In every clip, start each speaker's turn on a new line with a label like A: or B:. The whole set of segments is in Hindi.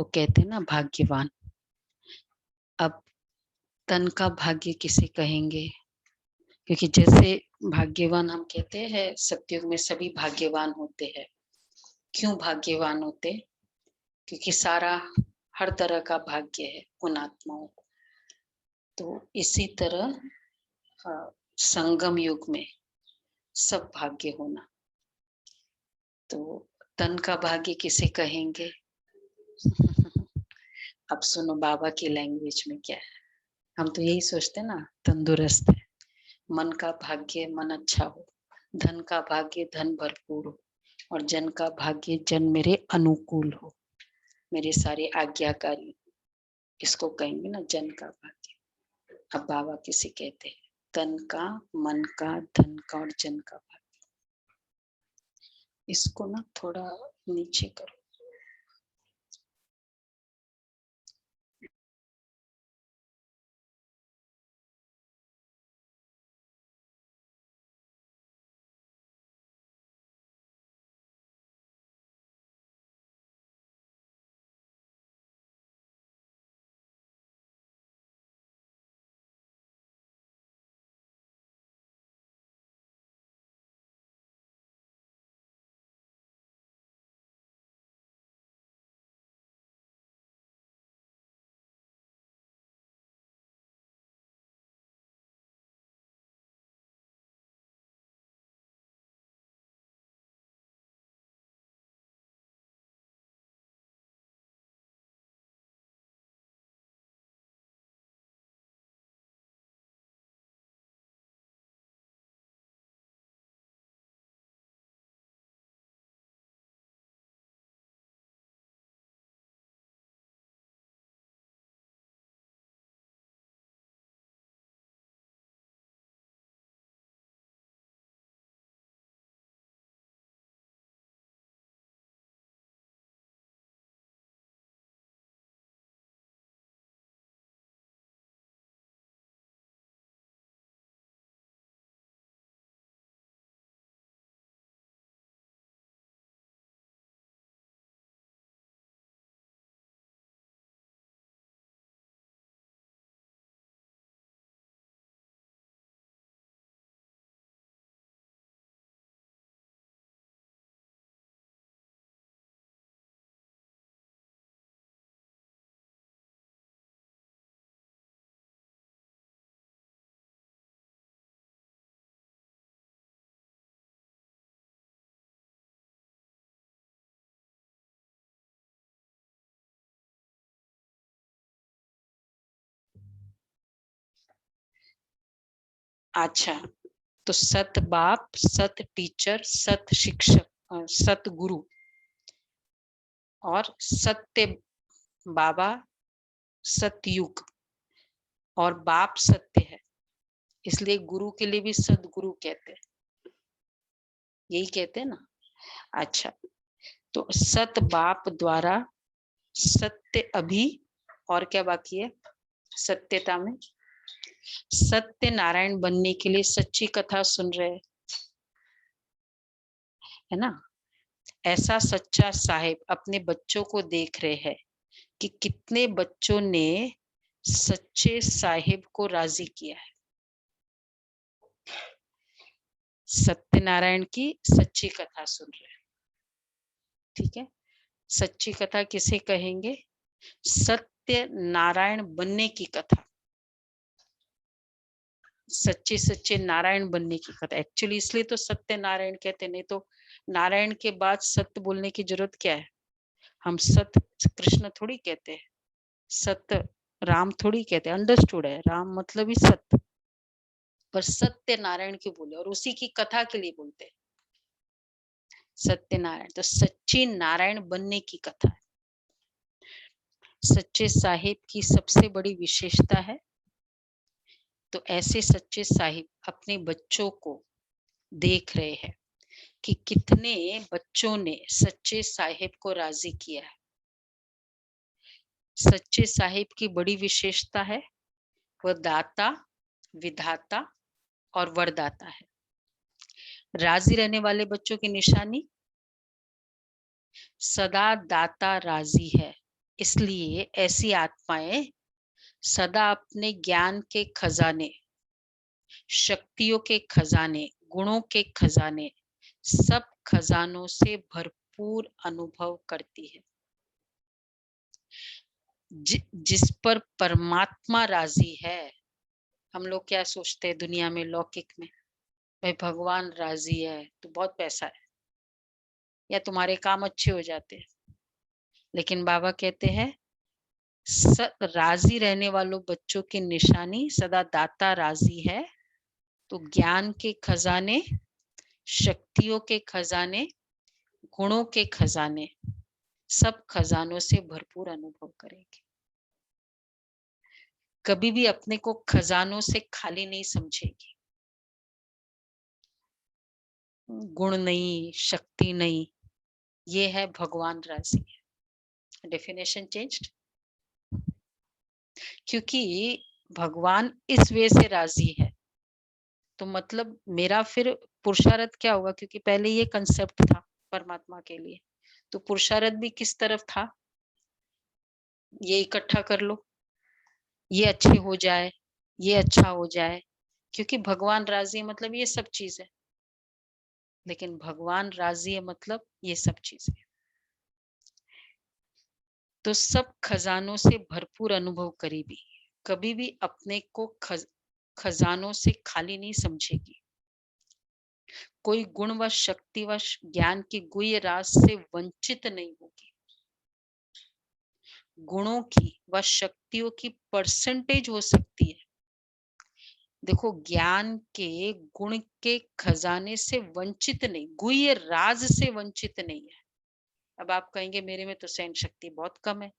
A: कहते हैं ना भाग्यवान। अब तन का भाग्य किसे कहेंगे? क्योंकि जैसे भाग्यवान हम कहते हैं सतयुग में सभी भाग्यवान होते हैं। क्यों भाग्यवान होते? क्योंकि सारा हर तरह का भाग्य है उन आत्माओं को। तो इसी तरह संगम युग में सब भाग्य होना। तो तन का भाग्य किसे कहेंगे? अब सुनो बाबा की लैंग्वेज में क्या है। हम तो यही सोचते ना, तंदुरुस्त है, मन का भाग्य मन अच्छा हो, धन का भाग्य धन भरपूर हो, और जन का भाग्य जन मेरे अनुकूल हो, मेरे सारे आज्ञाकारी। इसको कहेंगे ना जन का भाग्य। अब बाबा किसे कहते हैं? तन का, मन का, धन का और जन का भाग्य। इसको ना थोड़ा नीचे करो। अच्छा, तो सत बाप, सत टीचर, सत शिक्षक, सत गुरु और सत्य बाबा, सतयुग, और बाप सत्य है, इसलिए गुरु के लिए भी सदगुरु कहते हैं। यही कहते हैं ना। अच्छा, तो सत बाप द्वारा सत्य अभी, और क्या बाकी है सत्यता में? सत्य नारायण बनने के लिए सच्ची कथा सुन रहे है ना। ऐसा सच्चा साहिब अपने बच्चों को देख रहे हैं कि कितने बच्चों ने सच्चे साहिब को राजी किया है। सत्यनारायण की सच्ची कथा सुन रहे हैं। ठीक है, सच्ची कथा किसे कहेंगे? सत्य नारायण बनने की कथा, सच्चे सच्चे नारायण बनने की कथा। एक्चुअली इसलिए तो सत्य नारायण कहते, नहीं तो नारायण के बाद सत्य बोलने की जरूरत क्या है? हम सत्य कृष्ण थोड़ी कहते हैं, सत्य राम थोड़ी कहते हैं। अंडरस्टूड है, राम मतलब ही सत्य, पर सत्य नारायण क्यों बोले? और उसी की कथा के लिए बोलते हैं सत्यनारायण। तो सच्ची नारायण बनने की कथा है। सच्चे साहिब की सबसे बड़ी विशेषता है, तो ऐसे सच्चे साहिब अपने बच्चों को देख रहे हैं कि कितने बच्चों ने सच्चे साहिब को राजी किया है। सच्चे साहिब की बड़ी विशेषता है, वह दाता, विधाता और वरदाता है। राजी रहने वाले बच्चों की निशानी, सदा दाता राजी है, इसलिए ऐसी आत्माएं सदा अपने ज्ञान के खजाने, शक्तियों के खजाने, गुणों के खजाने, सब खजानों से भरपूर अनुभव करती है। जिस पर परमात्मा राजी है। हम लोग क्या सोचते हैं दुनिया में, लौकिक में, भाई भगवान राजी है तो बहुत पैसा है या तुम्हारे काम अच्छे हो जाते हैं। लेकिन बाबा कहते हैं राजी रहने वालों बच्चों की निशानी सदा दाता राजी है। तो ज्ञान के खजाने, शक्तियों के खजाने, गुणों के खजाने, सब खजानों से भरपूर अनुभव करेंगे। कभी भी अपने को खजानों से खाली नहीं समझेगी। गुण नहीं, शक्ति नहीं, ये है भगवान राजी है। डेफिनेशन चेंज्ड, क्योंकि भगवान इस वे से राजी है। तो मतलब मेरा फिर पुरुषार्थ क्या होगा, क्योंकि पहले ये कंसेप्ट था परमात्मा के लिए, तो पुरुषार्थ भी किस तरफ था, ये इकट्ठा कर लो, ये अच्छे हो जाए, ये अच्छा हो जाए, क्योंकि भगवान राजी मतलब ये सब चीज है। लेकिन भगवान राजी है मतलब ये सब चीजें। तो सब खजानों से भरपूर अनुभव करेगी, कभी भी अपने को खजानों से खाली नहीं समझेगी। कोई गुण व शक्ति व ज्ञान की गुह्य राज से वंचित नहीं होगी। गुणों की व शक्तियों की परसेंटेज हो सकती है। देखो, ज्ञान के, गुण के खजाने से वंचित नहीं, गुह्य राज से वंचित नहीं है। अब आप कहेंगे मेरे में तो सहन शक्ति बहुत कम है,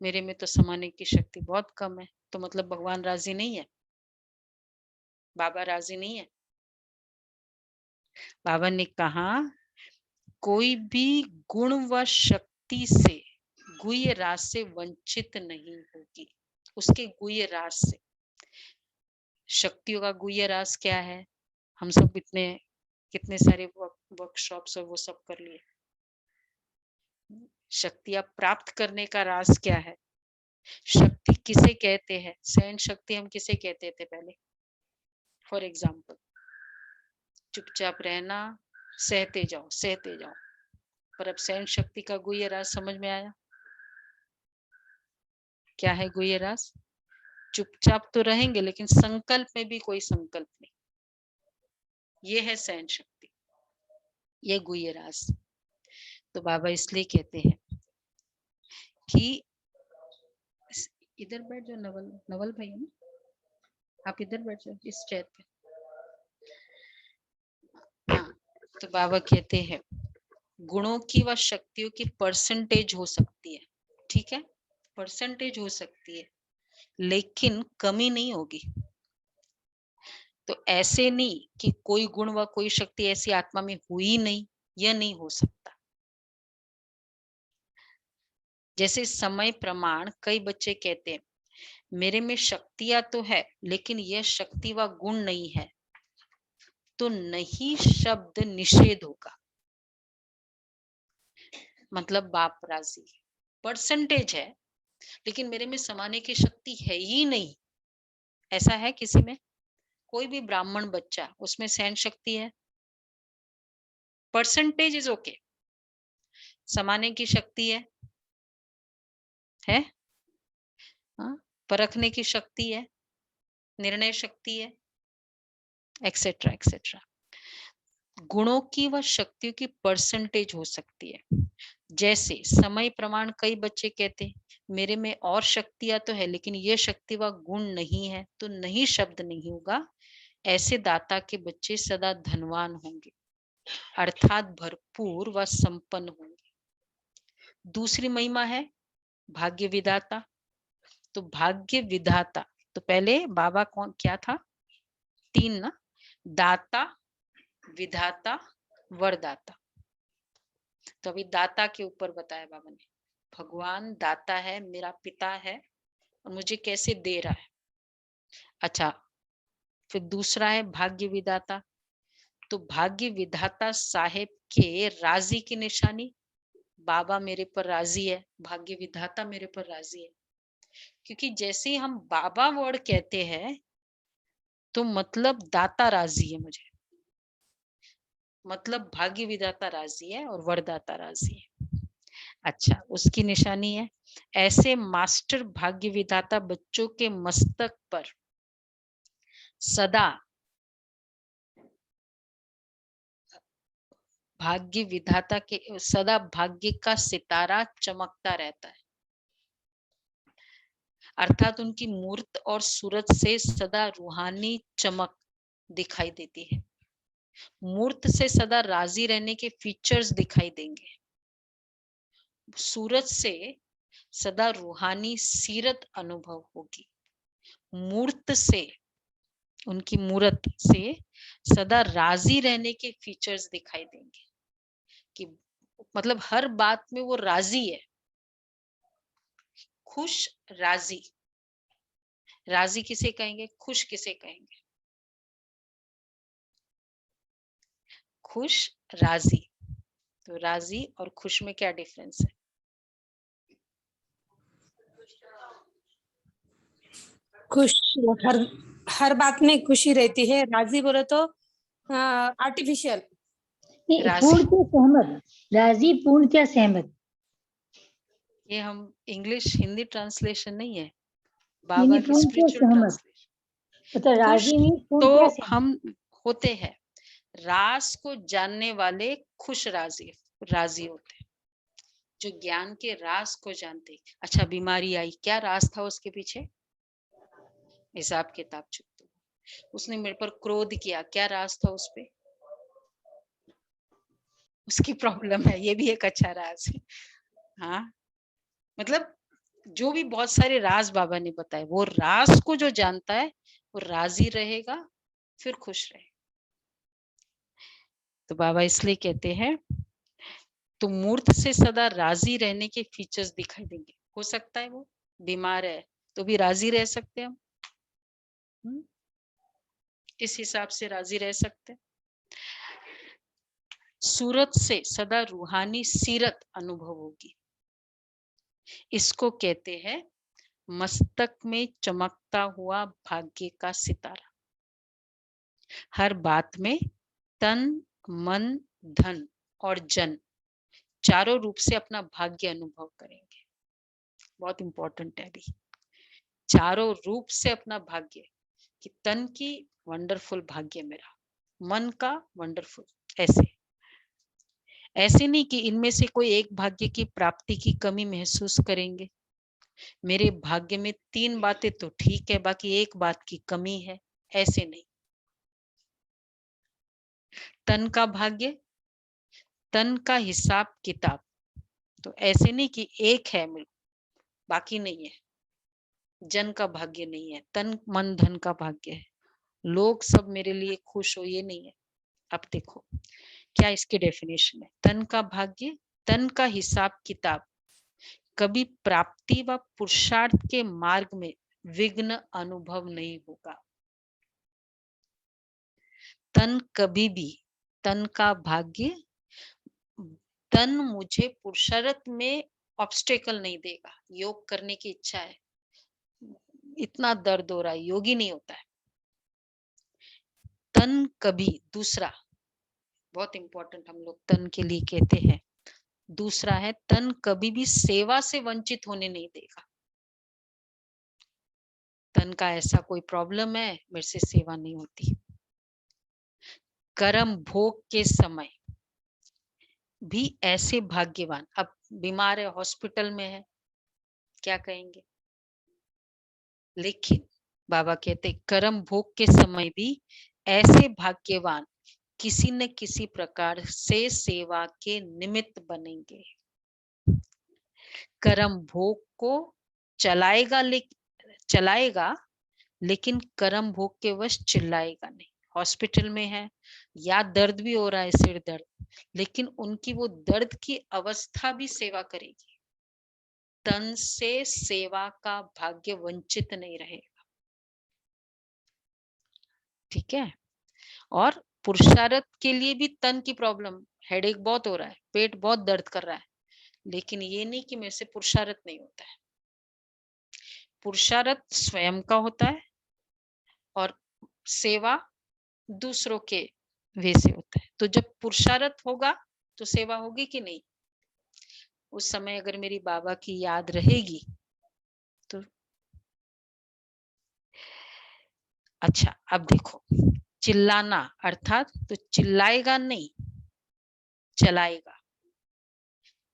A: मेरे में तो समाने की शक्ति बहुत कम है, तो मतलब भगवान राजी नहीं है, बाबा राजी नहीं है। बाबा ने कहा कोई भी गुण व शक्ति से गुह्य राज से वंचित नहीं होगी। उसके गुह्य राज से। शक्तियों का गुह्य राज क्या है, हम सब कितने सारे वर्कशॉप्स और वो सब कर लिए। शक्तियां प्राप्त करने का राज क्या है, शक्ति किसे कहते हैं, सहन शक्ति हम किसे कहते थे पहले। फॉर एग्जाम्पल, चुपचाप रहना, सहते जाओ सहते जाओ। पर अब सहन शक्ति का गुह्य राज समझ में आया। क्या है गुह्य राज? चुपचाप तो रहेंगे लेकिन संकल्प में भी कोई संकल्प नहीं, ये है सहन शक्ति, ये गुह्य राज। तो बाबा इसलिए कहते हैं कि इधर बैठ जाओ, नवल नवल भाई है ना, आप इधर बैठ जाओ इस चेयर पे। हाँ, तो बाबा कहते हैं गुणों की व शक्तियों की परसेंटेज हो सकती है, ठीक है, परसेंटेज हो सकती है, लेकिन कमी नहीं होगी। तो ऐसे नहीं कि कोई गुण व कोई शक्ति ऐसी आत्मा में हुई नहीं, यह नहीं हो सकता। जैसे समय प्रमाण कई बच्चे कहते हैं मेरे में शक्तियां तो है लेकिन यह शक्ति व गुण नहीं है, तो नहीं शब्द निषेध होगा। मतलब बाप राजी, परसेंटेज है लेकिन मेरे में समाने की शक्ति है ही नहीं। ऐसा है किसी में? कोई भी ब्राह्मण बच्चा, उसमें सहन शक्ति है, परसेंटेज इज ओके, समाने की शक्ति है, हाँ? परखने की शक्ति है, निर्णय शक्ति है, एक्सेट्रा एक्सेट्रा। गुणों की व शक्तियों की परसेंटेज हो सकती है। जैसे समय प्रमाण कई बच्चे कहते मेरे में और शक्तियां तो है लेकिन ये शक्ति व गुण नहीं है, तो नहीं शब्द नहीं होगा। ऐसे दाता के बच्चे सदा धनवान होंगे, अर्थात भरपूर व संपन्न होंगे। दूसरी महिमा है भाग्य विधाता। तो भाग्य विधाता, तो पहले बाबा कौन क्या था? तीन ना, दाता, विधाता, वरदाता। तो अभी दाता के ऊपर बताया बाबा ने, भगवान दाता है, मेरा पिता है और मुझे कैसे दे रहा है। अच्छा, फिर दूसरा है भाग्य विधाता। तो भाग्य विधाता साहेब के राजी की निशानी बाबा मेरे पर राजी है, भाग्य विधाता मेरे पर राजी है। क्योंकि जैसे ही हम बाबा वर्ड कहते हैं तो मतलब दाता राजी है मुझे, मतलब भाग्य विधाता राजी है और वरदाता राजी है। अच्छा, उसकी निशानी है, ऐसे मास्टर भाग्य विधाता बच्चों के मस्तक पर सदा भाग्य विधाता के सदा भाग्य का सितारा चमकता रहता है। अर्थात उनकी मूर्त और सूरत से सदा रूहानी चमक दिखाई देती है। मूर्त से सदा राजी रहने के फीचर्स दिखाई देंगे। सूरत से सदा रूहानी सीरत अनुभव होगी। मूर्त से, उनकी मूर्त से सदा राजी रहने के फीचर्स दिखाई देंगे कि मतलब हर बात में वो राजी है, खुश राजी। राजी किसे कहेंगे, खुश किसे कहेंगे? खुश राजी। तो राजी और खुश में क्या डिफरेंस है?
B: खुश, हर हर बात में खुशी रहती है। राजी बोले तो आर्टिफिशियल।
C: पूर्ण क्या सहमत, राजी पूर्ण क्या सहमत।
A: ये हम इंग्लिश हिंदी ट्रांसलेशन नहीं है, बाबा की
C: पूर्ण क्या
A: स्पिरिचुअल
C: सहमत,
A: ट्रांसलेशन।
C: मतलब राजी नहीं, पूर्ण
A: तो
C: क्या सहमत।
A: हम होते हैं राज को जानने वाले खुश राजी राजी होते हैं, जो ज्ञान के राज को जानते। अच्छा, बीमारी आई, क्या राज था उसके पीछे? हिसाब किताब चुकता। उसने मेरे पर क्रोध किया, क्या राज था उस पे? उसकी प्रॉब्लम है, ये भी एक अच्छा राज है। हाँ, मतलब जो भी बहुत सारे राज बाबा ने बताए, वो राज को जो जानता है वो राजी रहेगा, फिर खुश रहेगा। तो बाबा इसलिए कहते हैं तो मूर्त से सदा राजी रहने के फीचर्स दिखाई देंगे। हो सकता है वो बीमार है तो भी राजी रह सकते हैं हम, इस हिसाब से राजी रह सकते हैं। सूरत से सदा रूहानी सीरत अनुभव होगी। इसको कहते हैं मस्तक में चमकता हुआ भाग्य का सितारा। हर बात में तन, मन, धन और जन चारों रूप से अपना भाग्य अनुभव करेंगे। बहुत इंपॉर्टेंट है अभी, चारों रूप से अपना भाग्य, कि तन की वंडरफुल भाग्य मेरा, मन का वंडरफुल, ऐसे ऐसे नहीं कि इनमें से कोई एक भाग्य की प्राप्ति की कमी महसूस करेंगे। मेरे भाग्य में 3 बातें तो ठीक है, बाकी एक बात की कमी है, ऐसे नहीं। तन का भाग्य, तन का हिसाब किताब, तो ऐसे नहीं कि एक है बाकी नहीं है। जन का भाग्य नहीं है, तन मन धन का भाग्य है। लोग सब मेरे लिए खुश हो, ये नहीं है। अब देखो क्या इसकी डेफिनेशन है। तन का भाग्य, तन का हिसाब किताब कभी प्राप्ति व पुरुषार्थ के मार्ग में विघ्न अनुभव नहीं होगा। तन कभी भी, तन का भाग्य, तन मुझे पुरुषार्थ में ऑब्स्टेकल नहीं देगा। योग करने की इच्छा है, इतना दर्द हो रहा है, योगी नहीं होता है। तन कभी, दूसरा बहुत इंपॉर्टेंट हम लोग तन के लिए कहते हैं, दूसरा है तन कभी भी सेवा से वंचित होने नहीं देगा। तन का ऐसा कोई प्रॉब्लम है, मेरे से सेवा नहीं होती। कर्म भोग के समय भी ऐसे भाग्यवान, अब बीमार है, हॉस्पिटल में है, क्या कहेंगे? लेकिन बाबा कहते कर्म भोग के समय भी ऐसे भाग्यवान किसी न किसी प्रकार से सेवा के निमित्त बनेंगे। कर्म भोग को चलाएगा लेकिन कर्म भोग के वश चिल्लाएगा नहीं। हॉस्पिटल में है या दर्द भी हो रहा है, सिर दर्द, लेकिन उनकी वो दर्द की अवस्था भी सेवा करेगी। तन से सेवा का भाग्य वंचित नहीं रहेगा, ठीक है। और पुरुषार्थ के लिए भी तन की प्रॉब्लम, हेडेक बहुत हो रहा है, पेट बहुत दर्द कर रहा है, लेकिन ये नहीं कि मेरे से पुरुषार्थ नहीं होता है। पुरुषार्थ स्वयं का होता है और सेवा दूसरों के वे से होता है। तो जब पुरुषार्थ होगा तो सेवा होगी कि नहीं? उस समय अगर मेरी बाबा की याद रहेगी तो अच्छा। अब देखो, चिल्लाना अर्थात तो चिल्लाएगा नहीं, चलाएगा।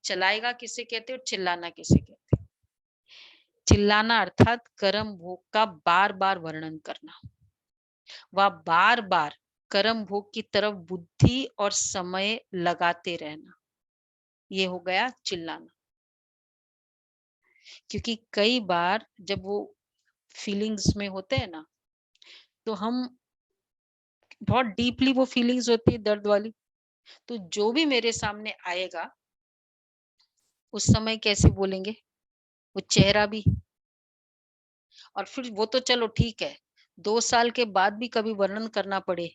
A: चलाएगा किसे कहते हो, चिल्लाना किसे कहते हो? चिल्लाना अर्थात कर्म भोग का बार बार वर्णन करना, वह बार बार कर्म भोग की तरफ बुद्धि और समय लगाते रहना, ये हो गया चिल्लाना। क्योंकि कई बार जब वो फीलिंग्स में होते हैं ना, तो हम बहुत डीपली वो फीलिंग्स होती है दर्द वाली, तो जो भी मेरे सामने आएगा उस समय कैसे बोलेंगे, वो चेहरा भी। और फिर वो तो चलो ठीक है, 2 साल के बाद भी कभी वर्णन करना पड़े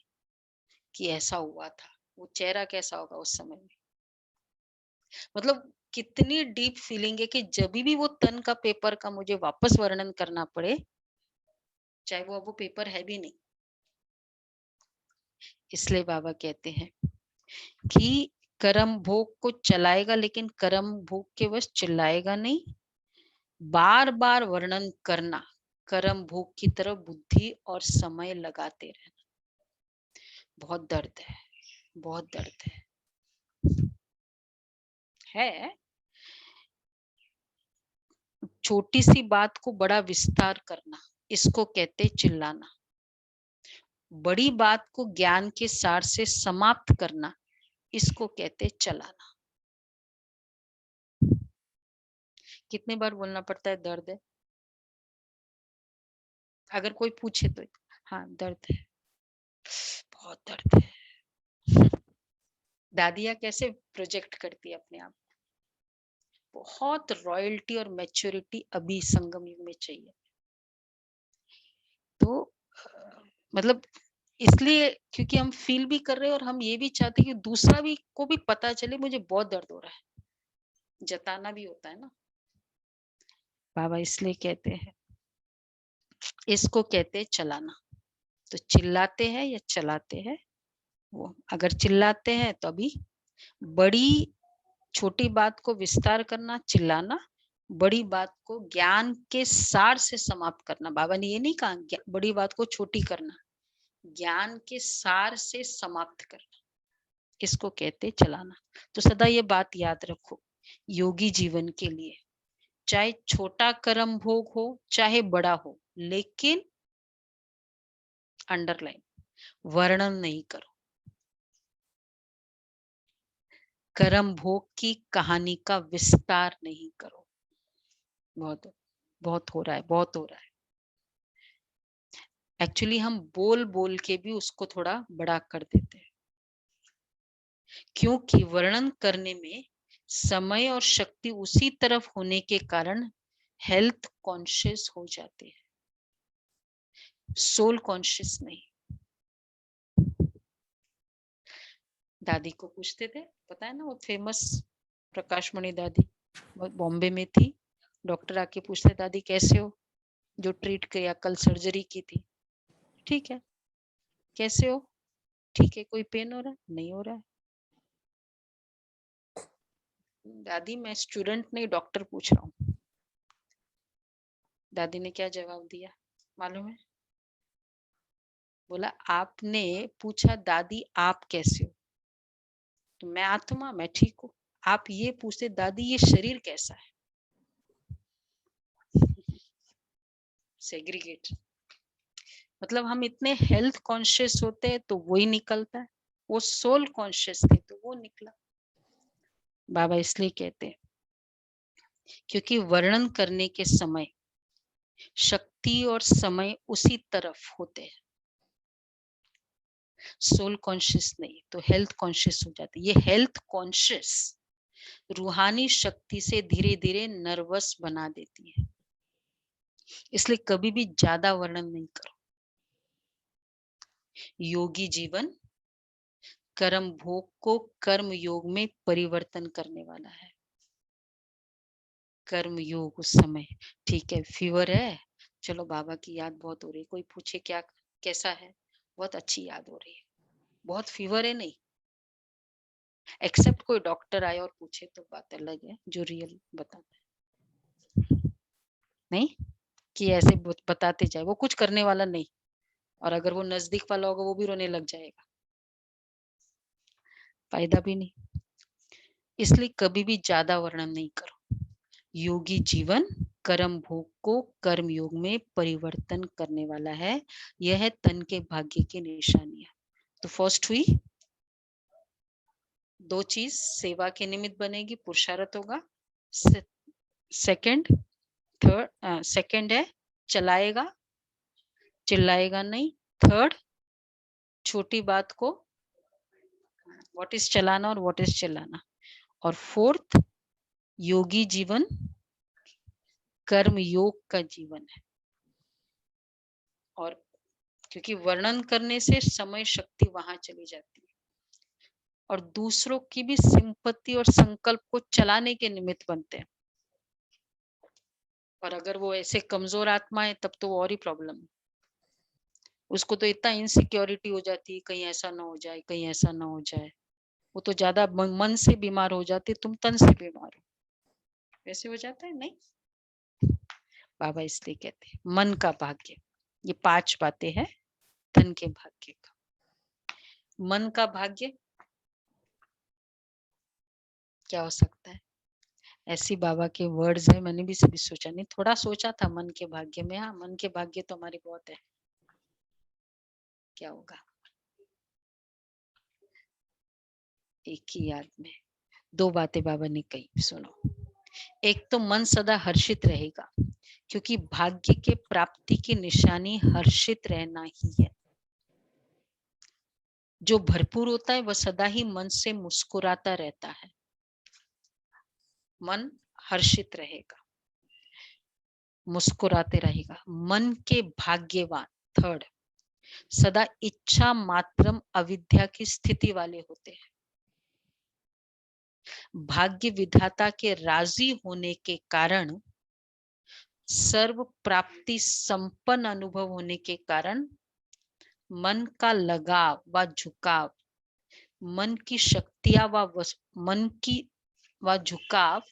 A: कि ऐसा हुआ था, वो चेहरा कैसा होगा उस समय में। मतलब कितनी डीप फीलिंग है कि जब भी वो तन का पेपर का मुझे वापस वर्णन करना पड़े, चाहे वो पेपर है भी नहीं। इसलिए बाबा कहते हैं कि कर्म भोग को चलाएगा, लेकिन कर्म भोग के वश चिल्लाएगा नहीं। बार बार वर्णन करना, कर्म भोग की तरफ बुद्धि और समय लगाते रहना। बहुत दर्द है, बहुत दर्द है। छोटी सी बात को बड़ा विस्तार करना, इसको कहते चिल्लाना। बड़ी बात को ज्ञान के सार से समाप्त करना, इसको कहते चलाना। कितने बार बोलना पड़ता है, दर्द है। अगर कोई पूछे तो हाँ दर्द है, बहुत दर्द है। दादियाँ कैसे प्रोजेक्ट करती है अपने आप। बहुत रॉयल्टी और मैच्योरिटी अभी संगम युग में चाहिए। तो मतलब इसलिए क्योंकि हम फील भी कर रहे हैं और हम ये भी चाहते हैं कि दूसरा भी को भी पता चले मुझे बहुत दर्द हो रहा है, जताना भी होता है ना। बाबा इसलिए कहते हैं, इसको कहते हैं चलाना। तो चिल्लाते हैं या चलाते हैं, वो अगर चिल्लाते हैं तो अभी बड़ी छोटी बात को विस्तार करना चिल्लाना, बड़ी बात को ज्ञान के सार से समाप्त करना। बाबा ने ये नहीं कहा बड़ी बात को छोटी करना, ज्ञान के सार से समाप्त करना, इसको कहते चलाना। तो सदा ये बात याद रखो, योगी जीवन के लिए चाहे छोटा कर्म भोग हो चाहे बड़ा हो, लेकिन अंडरलाइन वर्णन नहीं करो। कर्म भोग की कहानी का विस्तार नहीं करो। बहुत बहुत हो रहा है, बहुत हो रहा है। एक्चुअली हम बोल बोल के भी उसको थोड़ा बड़ा कर देते हैं, क्योंकि वर्णन करने में समय और शक्ति उसी तरफ होने के कारण हेल्थ कॉन्शियस हो जाते हैं, सोल कॉन्शियस नहीं। दादी को पूछते थे, पता है ना वो फेमस प्रकाश मणि दादी, बॉम्बे में थी। डॉक्टर आके पूछते, दादी कैसे हो, जो ट्रीट किया कल सर्जरी की थी, ठीक है कैसे हो, ठीक है, कोई पेन हो रहा है, नहीं हो रहा है। दादी मैं स्टूडेंट नहीं डॉक्टर पूछ रहा हूँ। दादी ने क्या जवाब दिया मालूम है? बोला आपने पूछा दादी आप कैसे हो, तो मैं आत्मा मैं ठीक हूँ। आप ये पूछते दादी ये शरीर कैसा है। सेग्रीगेट, मतलब हम इतने हेल्थ कॉन्शियस होते हैं तो वही निकलता है, वो सोल कॉन्शियस थे तो वो निकला। बाबा इसलिए कहते हैं क्योंकि वर्णन करने के समय शक्ति और समय उसी तरफ होते हैं, सोल कॉन्शियस नहीं, तो हेल्थ कॉन्शियस हो जाती है। ये हेल्थ कॉन्शियस रूहानी शक्ति से धीरे धीरे नर्वस बना देती है। इसलिए कभी भी ज्यादा वर्णन नहीं करो। योगी जीवन कर्म भोग को कर्म योग में परिवर्तन करने वाला है। कर्म योग उस समय, ठीक है, फीवर है, चलो बाबा की याद बहुत हो रही है, कोई पूछे क्या कैसा है, बहुत अच्छी याद हो रही है, बहुत फीवर है नहीं, एक्सेप्ट कोई डॉक्टर आए और पूछे तो बात अलग है, जो रियल बताता है, नहीं कि ऐसे बताते जाए, वो कुछ करने वाला नहीं, और अगर वो नजदीक वाला होगा वो भी रोने लग जाएगा, फायदा भी नहीं। इसलिए कभी भी ज्यादा वर्णन नहीं करो। योगी जीवन कर्म भोग को कर्म योग में परिवर्तन करने वाला है, यह है तन के भाग्य की निशानियां। तो फर्स्ट हुई दो चीज, सेवा के निमित्त बनेगी, पुरुषार्थ होगा। सेकंड है चलाएगा, चिल्लाएगा नहीं। थर्ड, छोटी बात को व्हाट इज चलाना और व्हाट इज चिल्लाना। और फोर्थ, योगी जीवन कर्म योग का जीवन है। और क्योंकि वर्णन करने से समय शक्ति वहां चली जाती है और दूसरों की भी सिंपत्ति और संकल्प को चलाने के निमित्त बनते हैं, और अगर वो ऐसे कमजोर आत्मा है तब तो और ही प्रॉब्लम है। उसको तो इतना इनसिक्योरिटी हो जाती है, कहीं ऐसा ना हो जाए, कहीं ऐसा ना हो जाए, वो तो ज्यादा मन से बीमार हो जाते, तुम तन से बीमार हो, वैसे हो जाता है। नहीं, बाबा इसलिए कहते हैं मन का भाग्य। ये 5 बातें हैं धन के भाग्य का। मन का भाग्य क्या हो सकता है? ऐसी बाबा के वर्ड्स है, मैंने भी सभी सोचा नहीं, थोड़ा सोचा था मन के भाग्य में। हाँ, मन के भाग्य तो हमारी बहुत है, क्या होगा एक ही याद में 2 बातें बाबा ने कही, सुनो। एक तो मन सदा हर्षित रहेगा, क्योंकि भाग्य के प्राप्ति की निशानी हर्षित रहना ही है। जो भरपूर होता है वह सदा ही मन से मुस्कुराता रहता है, मन हर्षित रहेगा, मुस्कुराते रहेगा। मन के भाग्यवान, थर्ड, सदा इच्छा मात्रम अविद्या की स्थिति वाले होते हैं। भाग्य विधाता के राजी होने के कारण, सर्व प्राप्ति संपन्न अनुभव होने के कारण, मन का लगाव व झुकाव, मन की शक्तियां मन की व झुकाव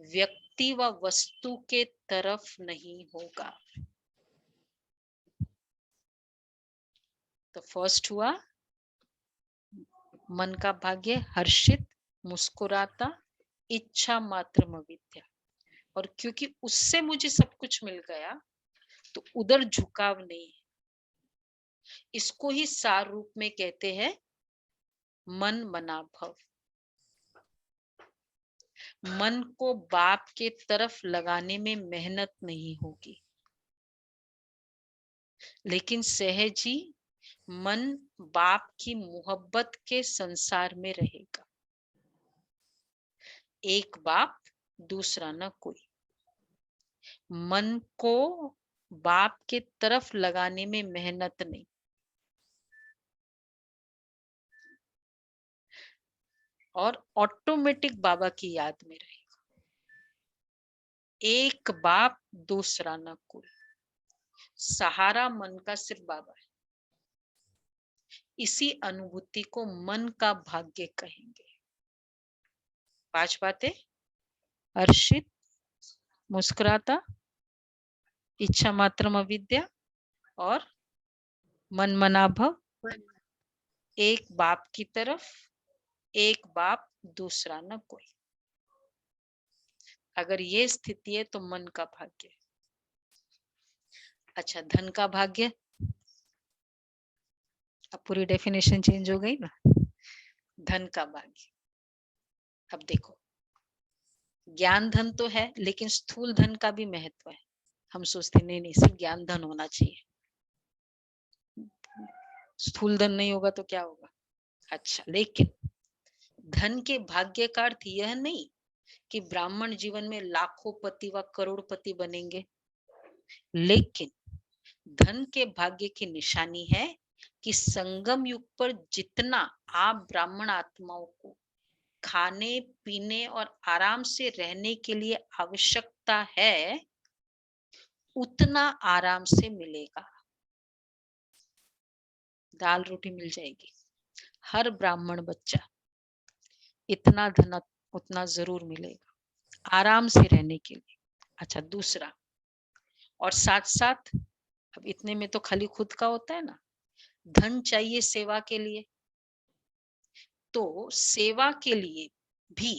A: व्यक्ति व वस्तु के तरफ नहीं होगा। तो फर्स्ट हुआ मन का भाग्य हर्षित, मुस्कुराता, इच्छा मात्र अविद्या। और क्योंकि उससे मुझे सब कुछ मिल गया तो उधर झुकाव नहीं है। इसको ही सार रूप में कहते हैं मन मना भव। मन को बाप के तरफ लगाने में मेहनत नहीं होगी, लेकिन सहज ही मन बाप की मोहब्बत के संसार में रहेगा। एक बाप दूसरा न कोई। मन को बाप के तरफ लगाने में मेहनत नहीं, और ऑटोमेटिक बाबा की याद में रहेगा। एक बाप दूसरा न कोई, सहारा मन का सिर्फ बाबा है। इसी अनुभूति को मन का भाग्य कहेंगे। 5 बातें, हर्षित, मुस्कुराता, इच्छा मात्रम अविद्या और मन मनाभव, एक बाप की तरफ, एक बाप दूसरा न कोई। अगर ये स्थिति है तो मन का भाग्य। अच्छा, धन का भाग्य, अब पूरी डेफिनेशन चेंज हो गई ना। धन का भाग्य, अब देखो, ज्ञान धन तो है, लेकिन स्थूल धन का भी महत्व है। हम सोचते नहीं सिर्फ ज्ञान धन होना चाहिए, स्थूल धन नहीं होगा तो क्या होगा। अच्छा, लेकिन धन के भाग्य का अर्थ यह नहीं कि ब्राह्मण जीवन में लाखों पति व करोड़पति बनेंगे, लेकिन धन के भाग्य की निशानी है कि संगम युग पर जितना आप ब्राह्मण आत्माओं को खाने पीने और आराम से रहने के लिए आवश्यकता है उतना आराम से मिलेगा। दाल रोटी मिल जाएगी, हर ब्राह्मण बच्चा इतना धन उतना जरूर मिलेगा आराम से रहने के लिए। अच्छा, दूसरा, और साथ साथ अब इतने में तो खाली खुद का होता है ना, धन चाहिए सेवा के लिए, तो सेवा के लिए भी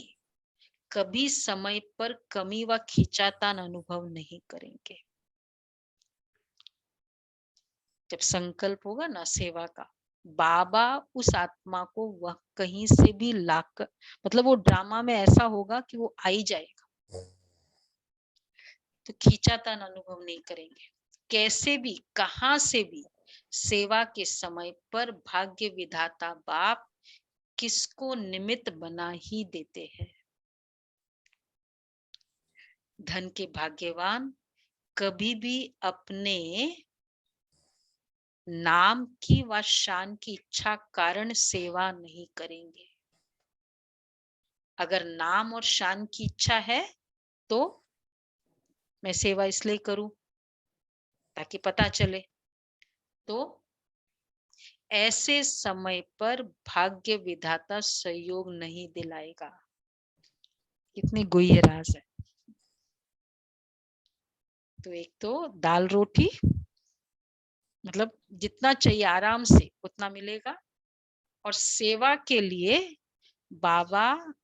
A: कभी समय पर कमी व खींचातान अनुभव नहीं करेंगे। जब संकल्प होगा ना सेवा का, बाबा उस आत्मा को वह कहीं से भी लाकर, मतलब वो ड्रामा में ऐसा होगा कि वो आ ही जाएगा, तो खींचातान अनुभव नहीं करेंगे। कैसे भी कहां से भी सेवा के समय पर भाग्य विधाता बाप किसको निमित्त बना ही देते हैं। धन के भाग्यवान कभी भी अपने नाम की व शान की इच्छा कारण सेवा नहीं करेंगे। अगर नाम और शान की इच्छा है तो मैं सेवा इसलिए करूं ताकि पता चले, तो ऐसे समय पर भाग्य विधाता सहयोग नहीं दिलाएगा। कितनी गुह्य राज है। तो एक तो दाल रोटी, मतलब जितना चाहिए आराम से उतना मिलेगा, और सेवा के लिए बाबा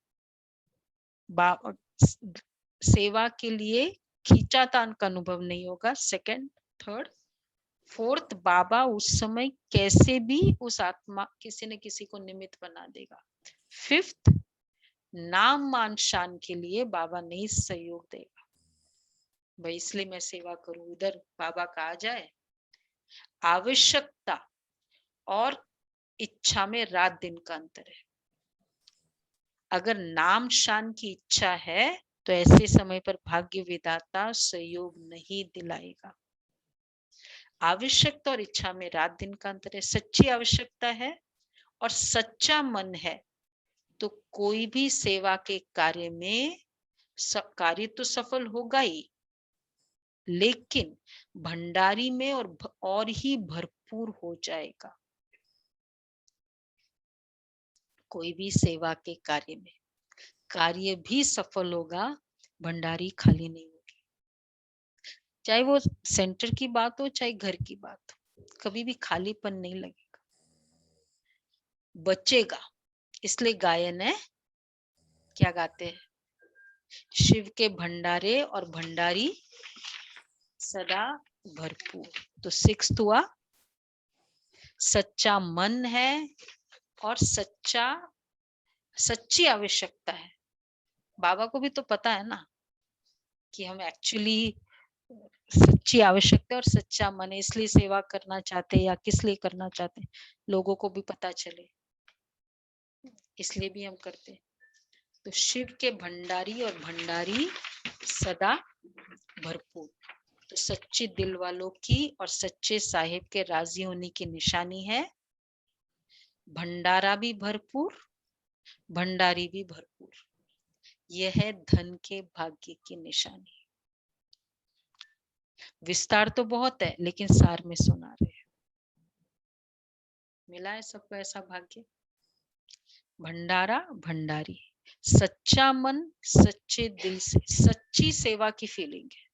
A: सेवा के लिए खींचातान का अनुभव नहीं होगा। सेकंड, थर्ड, फोर्थ, बाबा उस समय कैसे भी उस आत्मा किसी न किसी को निमित्त बना देगा। फिफ्थ, नाम मान शान के लिए बाबा नहीं सहयोग देगा। भाई इसलिए मैं सेवा करूं, इधर बाबा का आ जाए। आवश्यकता और इच्छा में रात दिन का अंतर है। अगर नाम शान की इच्छा है तो ऐसे समय पर भाग्य विधाता सहयोग नहीं दिलाएगा। आवश्यकता और इच्छा में रात दिन का अंतर है। सच्ची आवश्यकता है और सच्चा मन है तो कोई भी सेवा के कार्य में कार्य तो सफल होगा ही, लेकिन भंडारी में और ही भरपूर हो जाएगा। कोई भी सेवा के कार्य में कार्य भी सफल होगा, भंडारी खाली नहीं होगी। चाहे वो सेंटर की बात हो चाहे घर की बात हो, कभी भी खालीपन नहीं लगेगा, बचेगा। इसलिए गायन है, क्या गाते हैं, शिव के भंडारे और भंडारी सदा भरपूर। तो सिक्स्थ हुआ, सच्चा मन है और सच्ची आवश्यकता है। बाबा को भी तो पता है ना कि हम एक्चुअली सच्ची आवश्यकता और सच्चा मन है, इसलिए सेवा करना चाहते हैं या किस लिए करना चाहते हैं, लोगों को भी पता चले, इसलिए भी हम करते हैं। तो शिव के भंडारी और भंडारी सदा भरपूर, तो सच्चे दिल वालों की और सच्चे साहिब के राजी होने की निशानी है भंडारा भी भरपूर, भंडारी भी भरपूर। यह है धन के भाग्य की निशानी। विस्तार तो बहुत है लेकिन सार में सुना रहे हैं। मिला है सबको ऐसा भाग्य? भंडारा भंडारी, सच्चा मन सच्चे दिल से, सच्ची सेवा की फीलिंग है,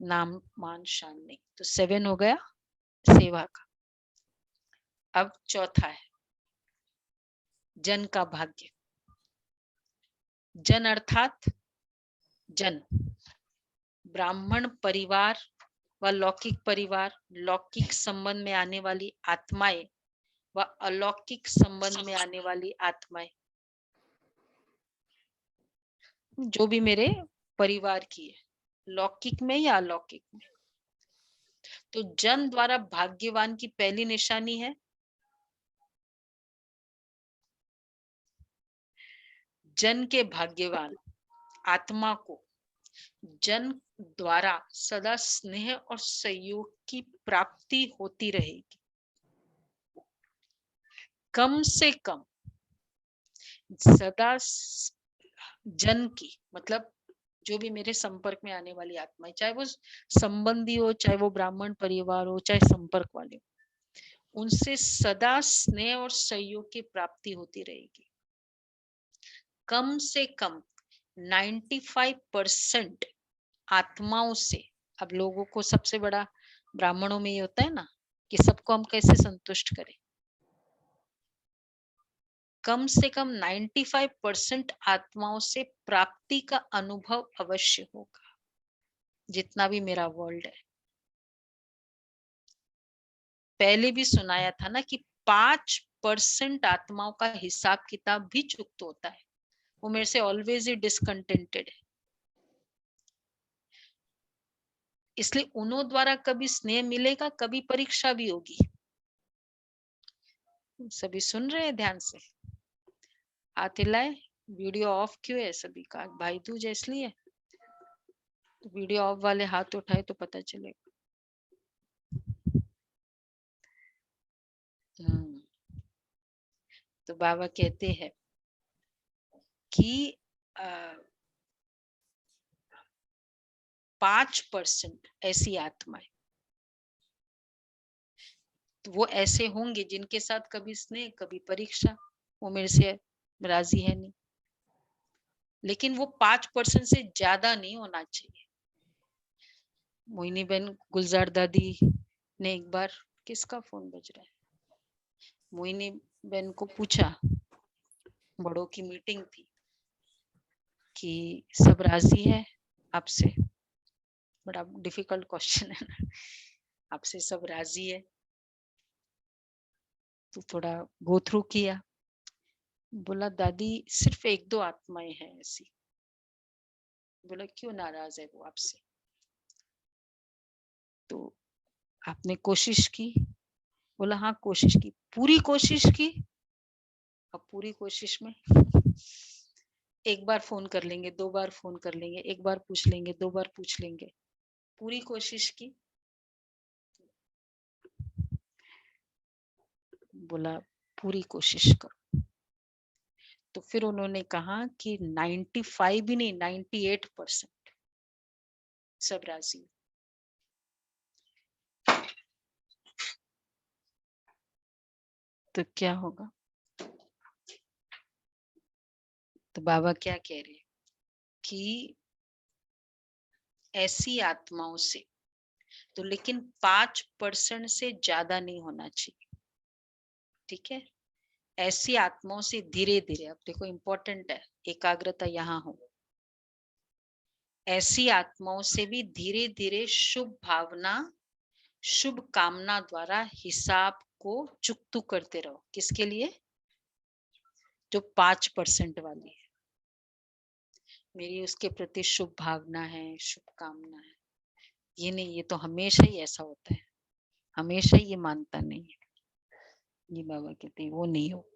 A: नाम मान शान नहीं। तो 7 हो गया सेवा का। अब चौथा है जन का भाग्य। जन अर्थात जन, ब्राह्मण परिवार व लौकिक परिवार, लौकिक संबंध में आने वाली आत्माएं व अलौकिक संबंध में आने वाली आत्माएं, जो भी मेरे परिवार की है, लौकिक में या अलौकिक में। तो जन द्वारा भाग्यवान की पहली निशानी है जन के भाग्यवान आत्मा को जन द्वारा सदा स्नेह और सहयोग की प्राप्ति होती रहेगी। कम से कम सदा जन की, मतलब जो भी मेरे संपर्क में आने वाली आत्माएं, चाहे वो संबंधी हो, चाहे वो ब्राह्मण परिवार हो, चाहे संपर्क वाले हो, उनसे सदा स्नेह और सहयोग की प्राप्ति होती रहेगी। कम से कम 95% आत्माओं से, अब लोगों को सबसे बड़ा ब्राह्मणों में ये होता है ना कि सबको हम कैसे संतुष्ट करें, कम से कम 95% आत्माओं से प्राप्ति का अनुभव अवश्य होगा, जितना भी मेरा वर्ल्ड है। पहले भी सुनाया था ना कि 5% आत्माओं का हिसाब किताब भी चुकता होता है, वो मेरे से ऑलवेज ही डिसकंटेंटेड है। इसलिए उन्हों द्वारा कभी स्नेह मिलेगा, कभी परीक्षा भी होगी। सभी सुन रहे हैं ध्यान से? हाथ हिलाए। वीडियो ऑफ क्यों है सभी का? भाई दूज है इसलिए। तो वीडियो ऑफ वाले हाथ उठाए तो पता चलेगा। तो बाबा कहते हैं कि 5% ऐसी आत्माएं, तो वो ऐसे होंगे जिनके साथ कभी स्नेह, कभी परीक्षा, वो मेरे से राजी है नहीं, लेकिन वो 5% से ज्यादा नहीं होना चाहिए। मोहिनी बहन गुलजार दादी ने एक बार, किसका फोन बज रहा है, मोहिनी बहन को पूछा, बड़ों की मीटिंग थी, कि सब राजी है आपसे? बड़ा डिफिकल्ट क्वेश्चन है ना, आपसे सब राजी है? तो थोड़ा गो थ्रू किया, बोला दादी सिर्फ 1-2 आत्माएं हैं ऐसी। बोला क्यों नाराज है वो आपसे? तो आपने कोशिश की? बोला हाँ कोशिश की, पूरी कोशिश की। अब पूरी कोशिश में एक बार फोन कर लेंगे, 2 बार फोन कर लेंगे, एक बार पूछ लेंगे, 2 बार पूछ लेंगे, पूरी कोशिश की? बोला पूरी कोशिश करो। तो फिर उन्होंने कहा कि 95 भी नहीं, 98% सब राजी। तो क्या होगा? तो बाबा क्या कह रहे हैं कि ऐसी आत्माओं से तो, लेकिन 5% से ज्यादा नहीं होना चाहिए, ठीक है? ऐसी आत्माओं से धीरे धीरे, अब देखो इंपॉर्टेंट है, एकाग्रता यहाँ हो। ऐसी आत्माओं से भी धीरे धीरे शुभ भावना, शुभ कामना द्वारा हिसाब को चुकतू करते रहो। किसके लिए? जो 5% वाली है, मेरी उसके प्रति शुभ भावना है, शुभ कामना है। ये नहीं, ये तो हमेशा ही ऐसा होता है, हमेशा ये मानता नहीं है। ये बाबा कहते हैं वो नहीं हो।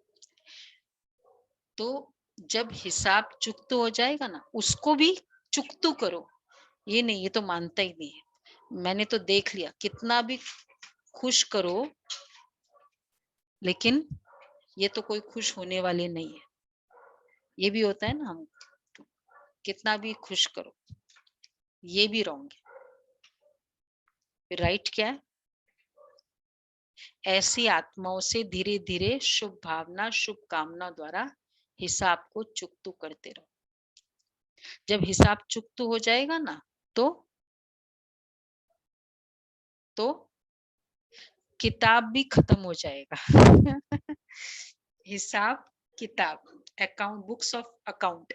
A: तो जब हिसाब चुकतू हो जाएगा ना, उसको भी चुकतू करो। ये नहीं, ये तो मानता ही नहीं है। मैंने तो देख लिया, कितना भी खुश करो, लेकिन ये तो कोई खुश होने वाले नहीं है। ये भी होता है ना, हम कितना भी खुश करो, ये भी रॉन्ग है। फिर राइट क्या है? ऐसी आत्माओं से धीरे धीरे शुभ भावना, शुभ कामना द्वारा हिसाब को चुकतू करते रहो। जब हिसाब चुकतू हो जाएगा ना, तो किताब भी खत्म हो जाएगा। हिसाब किताब, अकाउंट, बुक्स ऑफ अकाउंट,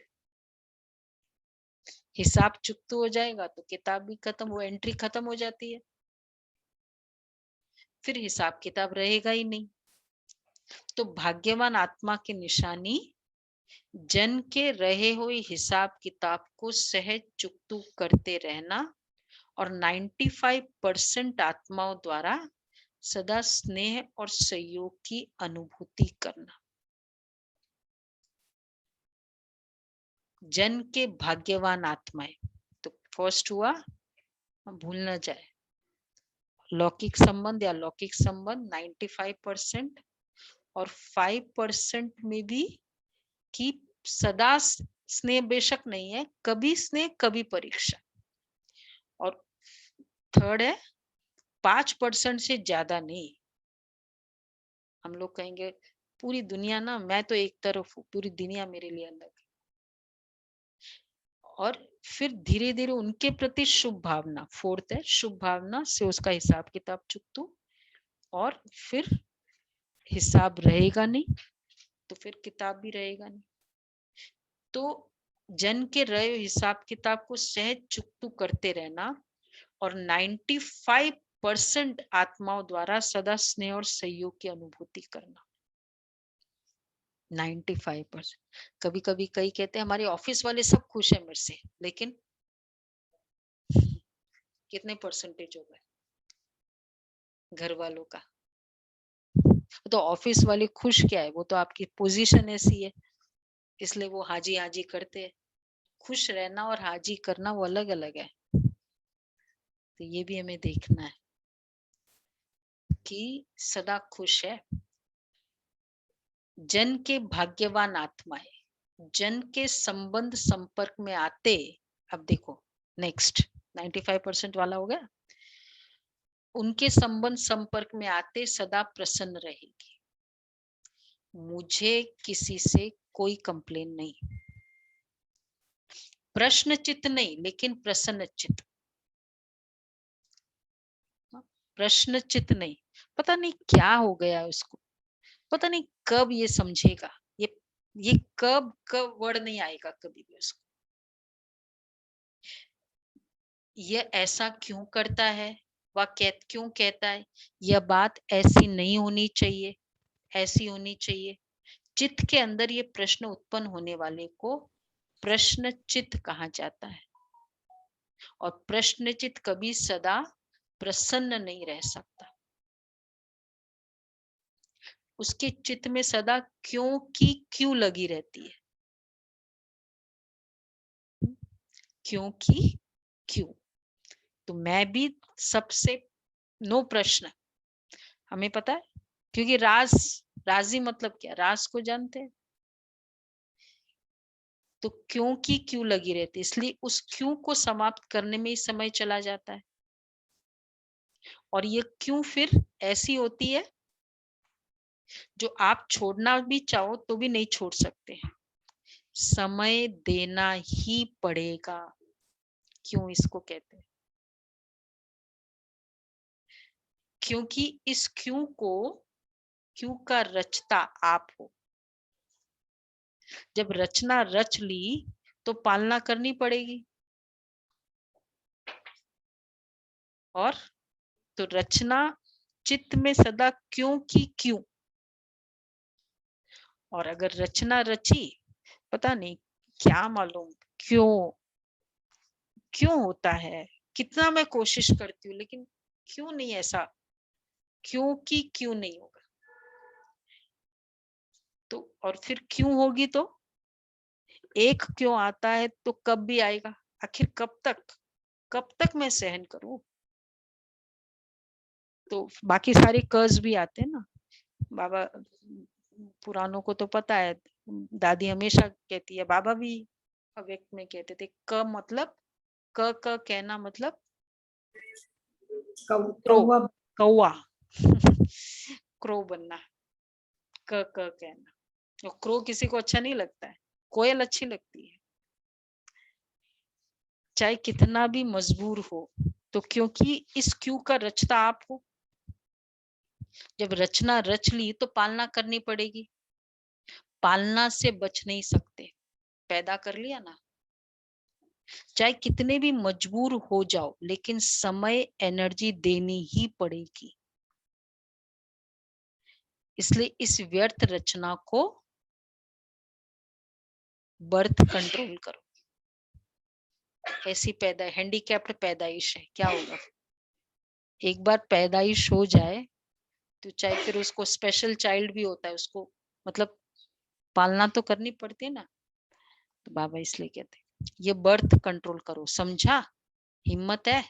A: हिसाब चुकतू हो जाएगा तो किताब भी खत्म, वो एंट्री खत्म हो जाती है, फिर हिसाब किताब रहेगा ही नहीं। तो भाग्यवान आत्मा की निशानी जन के रहे हुए हिसाब किताब को सहज चुकतू करते रहना और 95% आत्माओं द्वारा सदा स्नेह और सहयोग की अनुभूति करना। जन के भाग्यवान आत्माएं, तो फर्स्ट हुआ, भूल न जाए, लौकिक संबंध या लौकिक संबंध 95% और 5% में भी कि सदा स्नेह बेशक नहीं है, कभी स्नेह कभी परीक्षा। और थर्ड है 5% से ज्यादा नहीं। हम लोग कहेंगे पूरी दुनिया ना, मैं तो एक तरफ हूँ, पूरी दुनिया मेरे लिए अलग है। और फिर धीरे धीरे उनके प्रति शुभ भावना, फोर्थ है शुभ भावना से उसका हिसाब किताब चुकतू। और फिर हिसाब रहेगा नहीं तो फिर किताब भी रहेगा नहीं। तो जन के रहे हिसाब किताब को सहज चुकतू करते रहना और 95% आत्माओं द्वारा सदा स्नेह और सहयोग की अनुभूति करना। 95%। कभी कभी कई कहते हैं हमारे ऑफिस वाले सब खुश है मेरे से, लेकिन कितने परसेंटेज हो गए घर वालों का? तो ऑफिस वाले खुश क्या है, वो तो आपकी पोजीशन ऐसी है इसलिए वो हाजी हाजी करते हैं। खुश रहना और हाजी करना वो अलग अलग है। तो ये भी हमें देखना है कि सदा खुश है। जन के भाग्यवान आत्माएं जन के संबंध संपर्क में आते, अब देखो नेक्स्ट 95% वाला हो गया, उनके संबंध संपर्क में आते सदा प्रसन्न रहेगी। मुझे किसी से कोई कंप्लेन नहीं, प्रश्न चित्त नहीं लेकिन प्रसन्न चित्त। प्रश्न चित्त नहीं, पता नहीं क्या हो गया उसको, पता नहीं कब ये समझेगा, ये कब वर्ड नहीं आएगा कभी भी उसको, ये ऐसा क्यों करता है, वह क्यों कहता है, यह बात ऐसी नहीं होनी चाहिए, ऐसी होनी चाहिए। चित्त के अंदर ये प्रश्न उत्पन्न होने वाले को प्रश्न चित्त कहा जाता है। और प्रश्न चित्त कभी सदा प्रसन्न नहीं रह सकता। उसके चित्त में सदा क्यों की क्यों लगी रहती है, क्योंकि क्यों। तो मैं भी सबसे नो प्रश्न, हमें पता है, क्योंकि राजी मतलब क्या, राज को जानते हैं। तो क्यों की क्यों लगी रहती, इसलिए उस क्यों को समाप्त करने में ही समय चला जाता है। और ये क्यों फिर ऐसी होती है जो आप छोड़ना भी चाहो तो भी नहीं छोड़ सकते हैं, समय देना ही पड़ेगा। क्यों इसको कहते हैं, क्योंकि इस क्यों का रचता आप हो। जब रचना रच ली तो पालना करनी पड़ेगी। और तो रचना चित्त में सदा क्यों की क्यों। और अगर रचना रची, पता नहीं क्या मालूम क्यों होता है, कितना मैं कोशिश करती हूँ लेकिन क्यों नहीं ऐसा, क्यों की क्यों नहीं होगा। तो और फिर क्यों होगी तो एक क्यों आता है तो कब भी आएगा, आखिर कब तक मैं सहन करूं। तो बाकी सारे कर्ज भी आते हैं ना, बाबा पुरानों को तो पता है, दादी हमेशा कहती है, बाबा भी अव्यक्त में कहते थे, क मतलब क कहना मतलब क्रो, कौवा क्रो बनना, क कहना। तो क्रो किसी को अच्छा नहीं लगता है, कोयल अच्छी लगती है चाहे कितना भी मजबूर हो। तो क्योंकि इस क्यों का रचता आप हो। जब रचना रच ली तो पालना करनी पड़ेगी, पालना से बच नहीं सकते। पैदा कर लिया ना, चाहे कितने भी मजबूर हो जाओ लेकिन समय एनर्जी देनी ही पड़ेगी। इसलिए इस व्यर्थ रचना को बर्थ कंट्रोल करो। ऐसी हैंडीकैप्ड पैदाइश है, क्या होगा, एक बार पैदाइश हो जाए तो चाहे फिर उसको स्पेशल चाइल्ड भी होता है, उसको मतलब पालना तो करनी पड़ती है ना। तो बाबा इसलिए कहते हैं ये बर्थ कंट्रोल करो, समझा, हिम्मत है।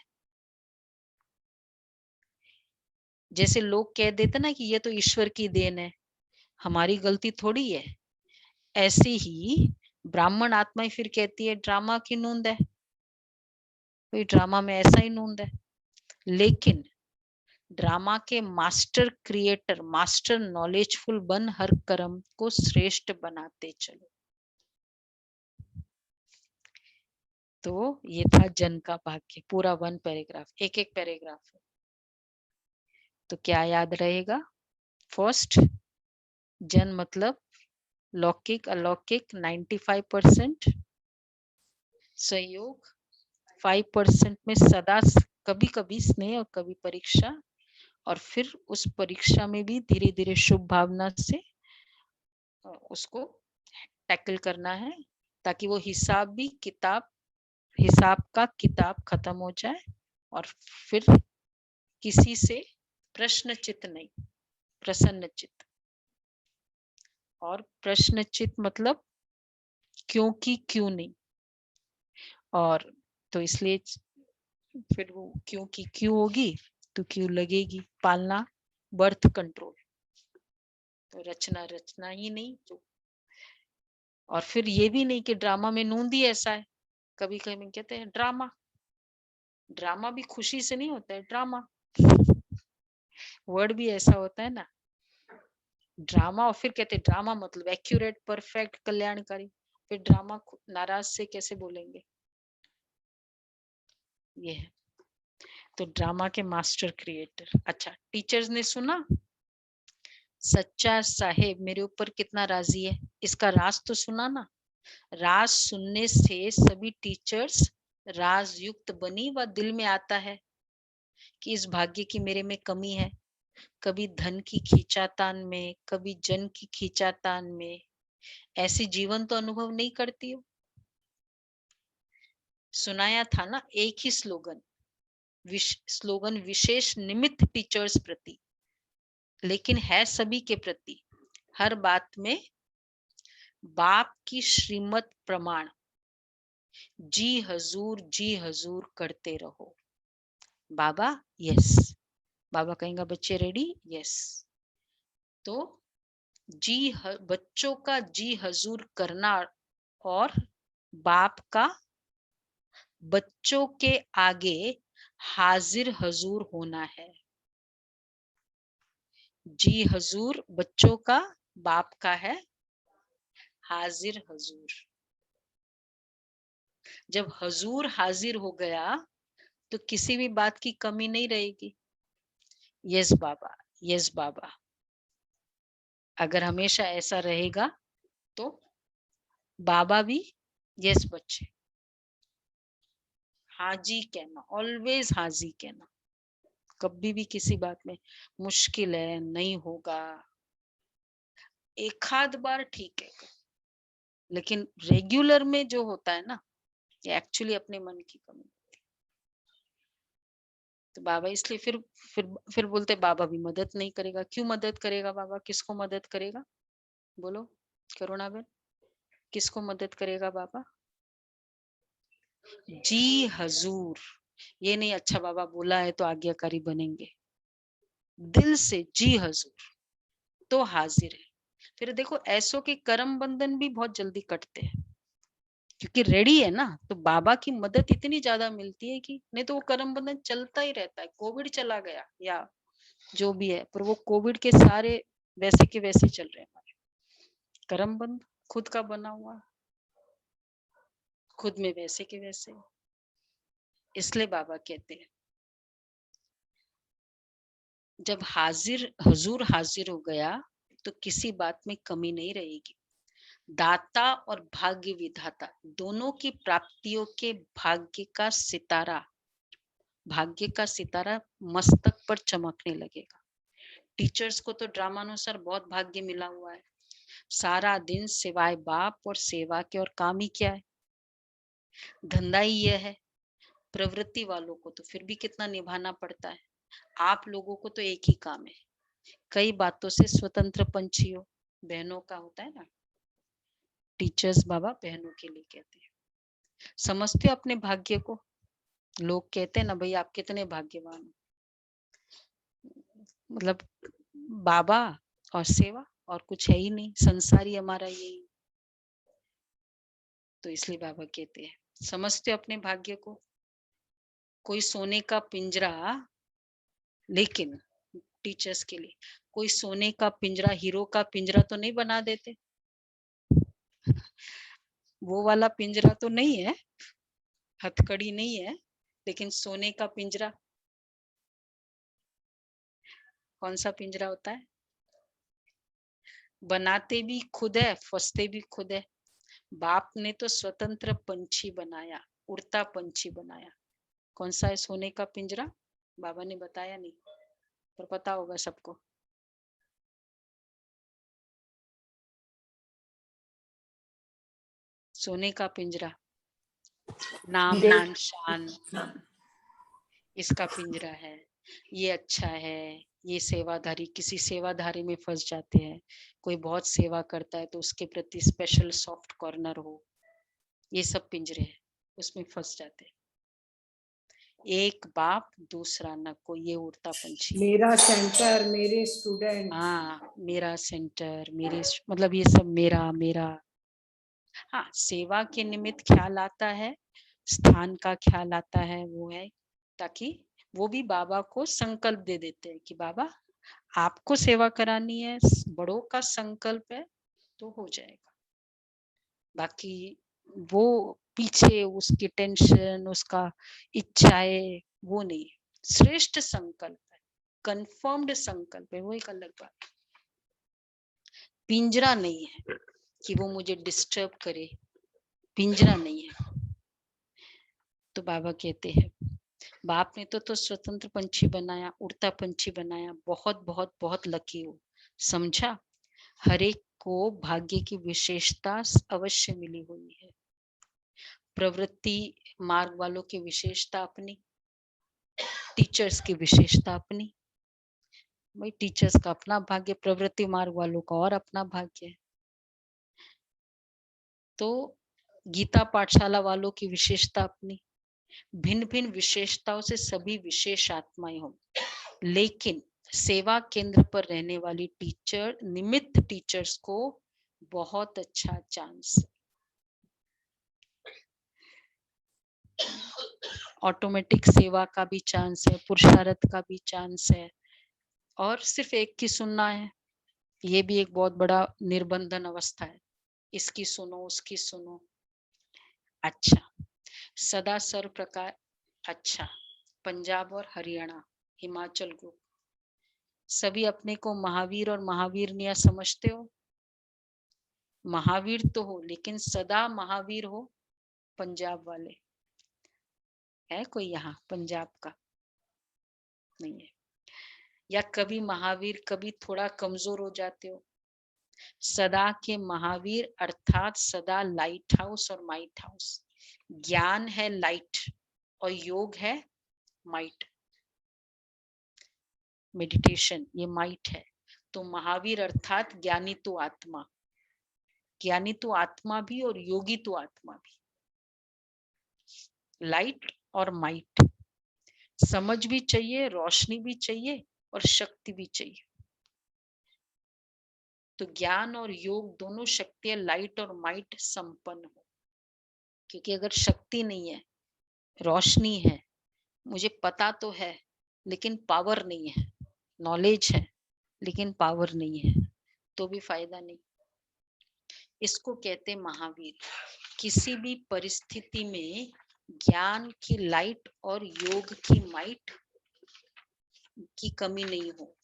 A: जैसे लोग कह देते ना कि ये तो ईश्वर की देन है, हमारी गलती थोड़ी है। ऐसे ही ब्राह्मण आत्मा फिर कहती है ड्रामा की नूंद है, कोई ड्रामा में ऐसा ही नूंद है। लेकिन ड्रामा के मास्टर क्रिएटर, मास्टर नॉलेजफुल बन हर कर्म को श्रेष्ठ बनाते चलो। तो ये था जन का भाग्य, पूरा 1 पैराग्राफ, एक एक पैराग्राफ है। तो क्या याद रहेगा? फर्स्ट, जन मतलब लौकिक अलौकिक 95%, सहयोग 5% में सदा कभी कभी स्नेह और कभी परीक्षा, और फिर उस परीक्षा में भी धीरे धीरे शुभ भावना से उसको टैकल करना है, ताकि वो हिसाब का किताब खत्म हो जाए और फिर किसी से प्रश्नचित नहीं, प्रसन्नचित। और प्रश्नचित मतलब क्योंकि क्यों नहीं, और तो इसलिए फिर वो क्योंकि क्यों होगी तो क्यों लगेगी। पालना, बर्थ कंट्रोल, तो रचना ही नहीं। तो और फिर ये भी नहीं कि ड्रामा में नूंद ही ऐसा है। कभी कभी कहते हैं ड्रामा भी खुशी से नहीं होता है, ड्रामा वर्ड भी ऐसा होता है ना, ड्रामा। और फिर कहते हैं ड्रामा मतलब एक्यूरेट, परफेक्ट, कल्याणकारी। फिर ड्रामा नाराज से कैसे बोलेंगे? ये है। तो ड्रामा के मास्टर क्रिएटर। अच्छा, टीचर्स ने सुना सच्चा साहेब मेरे ऊपर कितना राजी है, इसका राज तो सुना ना। राज सुनने से सभी टीचर्स राजयुक्त बनी व दिल में आता है कि इस भाग्य की मेरे में कमी है। कभी धन की खींचातान में, कभी जन की खींचातान में, ऐसी जीवन तो अनुभव नहीं करती हो। सुनाया था ना एक ही स्लोगन, विशेष निमित्त टीचर्स प्रति, लेकिन है सभी के प्रति। हर बात में बाप की श्रीमत प्रमाण, जी हजूर करते रहो। बाबा यस, बाबा कहेंगे बच्चे रेडी, यस। तो बच्चों का जी हजूर करना और बाप का बच्चों के आगे हाजिर हजूर होना है। जी हजूर बच्चों का, बाप का है हाजिर हजूर। जब हजूर हाजिर हो गया तो किसी भी बात की कमी नहीं रहेगी। यस बाबा, यस बाबा। अगर हमेशा ऐसा रहेगा तो बाबा भी यस बच्चे, हाजी कहना, ऑलवेज हाजी कहना। कभी भी किसी बात में मुश्किल है, नहीं होगा, एक आध बार ठीक है, लेकिन रेगुलर में जो होता है ना, ये एक्चुअली अपने मन की कमी होती है। तो बाबा इसलिए फिर बोलते बाबा भी मदद नहीं करेगा। क्यों मदद करेगा बाबा? किसको मदद करेगा? बोलो करुणाबेन, किसको मदद करेगा बाबा? जी हजूर। ये नहीं अच्छा बाबा बोला है तो आज्ञाकारी बनेंगे, दिल से जी हजूर तो हाजिर है। फिर देखो ऐसो के कर्म बंधन भी बहुत जल्दी कटते हैं, क्योंकि रेडी है ना। तो बाबा की मदद इतनी ज्यादा मिलती है कि नहीं तो वो कर्म बंधन चलता ही रहता है। कोविड चला गया या जो भी है, पर वो कोविड के सारे वैसे के वैसे चल रहे हैं। हमारे कर्म बंध खुद का बना हुआ, खुद में वैसे के वैसे। इसलिए बाबा कहते हैं जब हजूर हाजिर हो गया तो किसी बात में कमी नहीं रहेगी। दाता और भाग्य विधाता दोनों की प्राप्तियों के भाग्य का सितारा मस्तक पर चमकने लगेगा। टीचर्स को तो ड्रामानुसार बहुत भाग्य मिला हुआ है। सारा दिन सिवाय बाप और सेवा के और काम ही क्या है? धंधा ही यह है। प्रवृत्ति वालों को तो फिर भी कितना निभाना पड़ता है। आप लोगों को तो एक ही काम है, कई बातों से स्वतंत्र पंछी हो। बहनों का होता है ना, टीचर्स बाबा बहनों के लिए कहते हैं। समझते हो अपने भाग्य को? लोग कहते हैं ना भाई आप कितने भाग्यवान हो, मतलब बाबा और सेवा और कुछ है ही नहीं, संसार ही हमारा यही। तो इसलिए बाबा कहते हैं, समझते हो अपने भाग्य को? कोई सोने का पिंजरा, लेकिन टीचर्स के लिए कोई सोने का पिंजरा, हीरो का पिंजरा तो नहीं बना देते, वो वाला पिंजरा तो नहीं है, हथकड़ी नहीं है, लेकिन सोने का पिंजरा, कौन सा पिंजरा होता है? बनाते भी खुद है, फंसते भी खुद है। बाप ने तो स्वतंत्र पंछी बनाया, उड़ता पंछी बनाया। कौन सा है सोने का पिंजरा? बाबा ने बताया नहीं, पर पता होगा सबको। सोने का पिंजरा, नाम दान शान, इसका पिंजरा है। ये अच्छा है, ये सेवाधारी, किसी सेवाधारी में फंस जाते हैं। कोई बहुत सेवा करता है तो उसके प्रति स्पेशल सॉफ्ट कॉर्नर हो, ये सब पिंजरे हैं, उसमें फंस जाते हैं। एक बाप दूसरा न कोई, ये उड़ता पंछी।
D: मेरा सेंटर, मेरे स्टूडेंट।
A: हाँ, मेरा सेंटर, मेरे, मतलब ये सब मेरा मेरा। हाँ, सेवा के निमित्त ख्याल आता है, स्थान का ख्याल आता है, वो है ताकि वो भी बाबा को संकल्प दे देते हैं कि बाबा आपको सेवा करानी है, बड़ों का संकल्प है तो हो जाएगा। बाकी वो पीछे उसकी टेंशन, उसका इच्छाएं, वो नहीं, श्रेष्ठ संकल्प है, कंफर्म्ड संकल्प है, वो एक अलग बात। पिंजरा नहीं है कि वो मुझे डिस्टर्ब करे, पिंजरा नहीं है। तो बाबा कहते हैं, बाप ने तो स्वतंत्र पंछी बनाया, उड़ता पंछी बनाया, बहुत बहुत बहुत लकी हो। समझा? हर एक को भाग्य की विशेषता अवश्य मिली हुई है। प्रवृत्ति मार्ग वालों की विशेषता अपनी, टीचर्स की विशेषता अपनी। भाई टीचर्स का अपना भाग्य, प्रवृत्ति मार्ग वालों का और अपना भाग्य है। तो गीता पाठशाला वालों की विशेषता अपनी, भिन्न भिन्न विशेषताओं से सभी विशेष आत्माएं हों, लेकिन सेवा केंद्र पर रहने वाली टीचर, निमित्त टीचर्स को बहुत अच्छा चांस, ऑटोमेटिक सेवा का भी चांस है, पुरुषार्थ का भी चांस है, और सिर्फ एक की सुनना है, ये भी एक बहुत बड़ा निर्बंधन अवस्था है। इसकी सुनो, उसकी सुनो। अच्छा, सदा सर्व प्रकार, अच्छा, पंजाब और हरियाणा, हिमाचल ग्रुप, सभी अपने को महावीर और महावीरनिया समझते हो? महावीर तो हो, लेकिन सदा महावीर हो? पंजाब वाले है कोई यहाँ पंजाब का? नहीं है। या कभी महावीर, कभी थोड़ा कमजोर हो जाते हो? सदा के महावीर अर्थात सदा लाइट हाउस और माइट हाउस। ज्ञान है लाइट और योग है माइट, मेडिटेशन ये माइट है। तो महावीर अर्थात ज्ञानी तो आत्मा, ज्ञानी तो आत्मा भी और योगी तो आत्मा भी, लाइट और माइट। समझ भी चाहिए, रोशनी भी चाहिए और शक्ति भी चाहिए। तो ज्ञान और योग दोनों शक्तियां लाइट और माइट संपन्न हो, क्योंकि अगर शक्ति नहीं है, रोशनी है, मुझे पता तो है लेकिन पावर नहीं है, नॉलेज है लेकिन पावर नहीं है, तो भी फायदा नहीं। इसको कहते महावीर। किसी भी परिस्थिति में ज्ञान की लाइट और योग की माइट की कमी नहीं हो,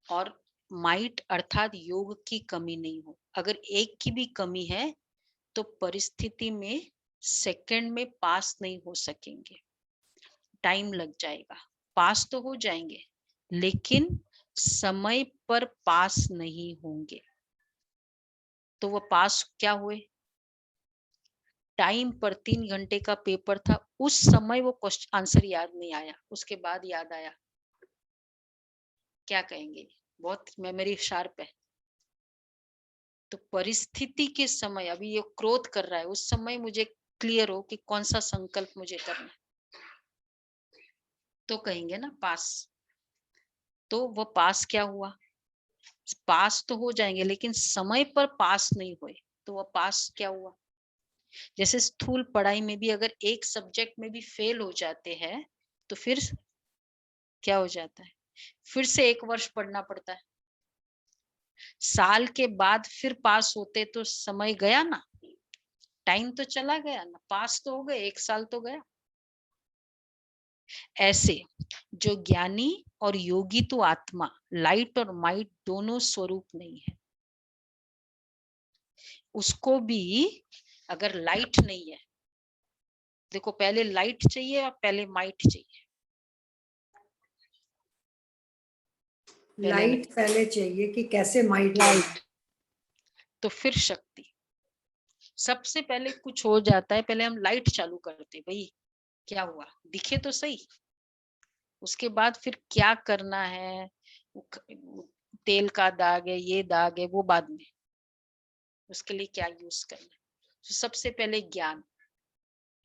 A: और माइट अर्थात योग की कमी नहीं हो। अगर एक की भी कमी है तो परिस्थिति में सेकंड में पास नहीं हो सकेंगे, टाइम लग जाएगा। पास तो हो जाएंगे लेकिन समय पर पास नहीं होंगे। तो वो पास क्या हुए? टाइम पर 3 घंटे का पेपर था, उस समय वो क्वेश्चन आंसर याद नहीं आया, उसके बाद याद आया, क्या कहेंगे? बहुत मेमोरी शार्प है। तो परिस्थिति के समय, अभी ये क्रोध कर रहा है, उस समय मुझे क्लियर हो कि कौन सा संकल्प मुझे करना है, तो कहेंगे ना पास। तो वो पास क्या हुआ? पास तो हो जाएंगे लेकिन समय पर पास नहीं हुए, तो वो पास क्या हुआ? जैसे स्थूल पढ़ाई में भी अगर एक सब्जेक्ट में भी फेल हो जाते हैं तो फिर क्या हो जाता है, फिर से 1 वर्ष पढ़ना पड़ता है। साल के बाद फिर पास होते तो समय गया ना, टाइम तो चला गया ना, पास तो हो गए, 1 साल तो गया। ऐसे जो ज्ञानी और योगी तो आत्मा, लाइट और माइट दोनों स्वरूप नहीं है। उसको भी अगर लाइट नहीं है, देखो पहले लाइट चाहिए और पहले माइट चाहिए।
D: लाइट पहले चाहिए कि कैसे माइट
A: लाइट, तो फिर शक्ति। सबसे पहले कुछ हो जाता है, पहले हम लाइट चालू करते, भाई क्या हुआ दिखे तो सही। उसके बाद फिर क्या करना है, तेल का दाग है, ये दाग है, वो बाद में, उसके लिए क्या यूज करना है। तो सबसे पहले ज्ञान,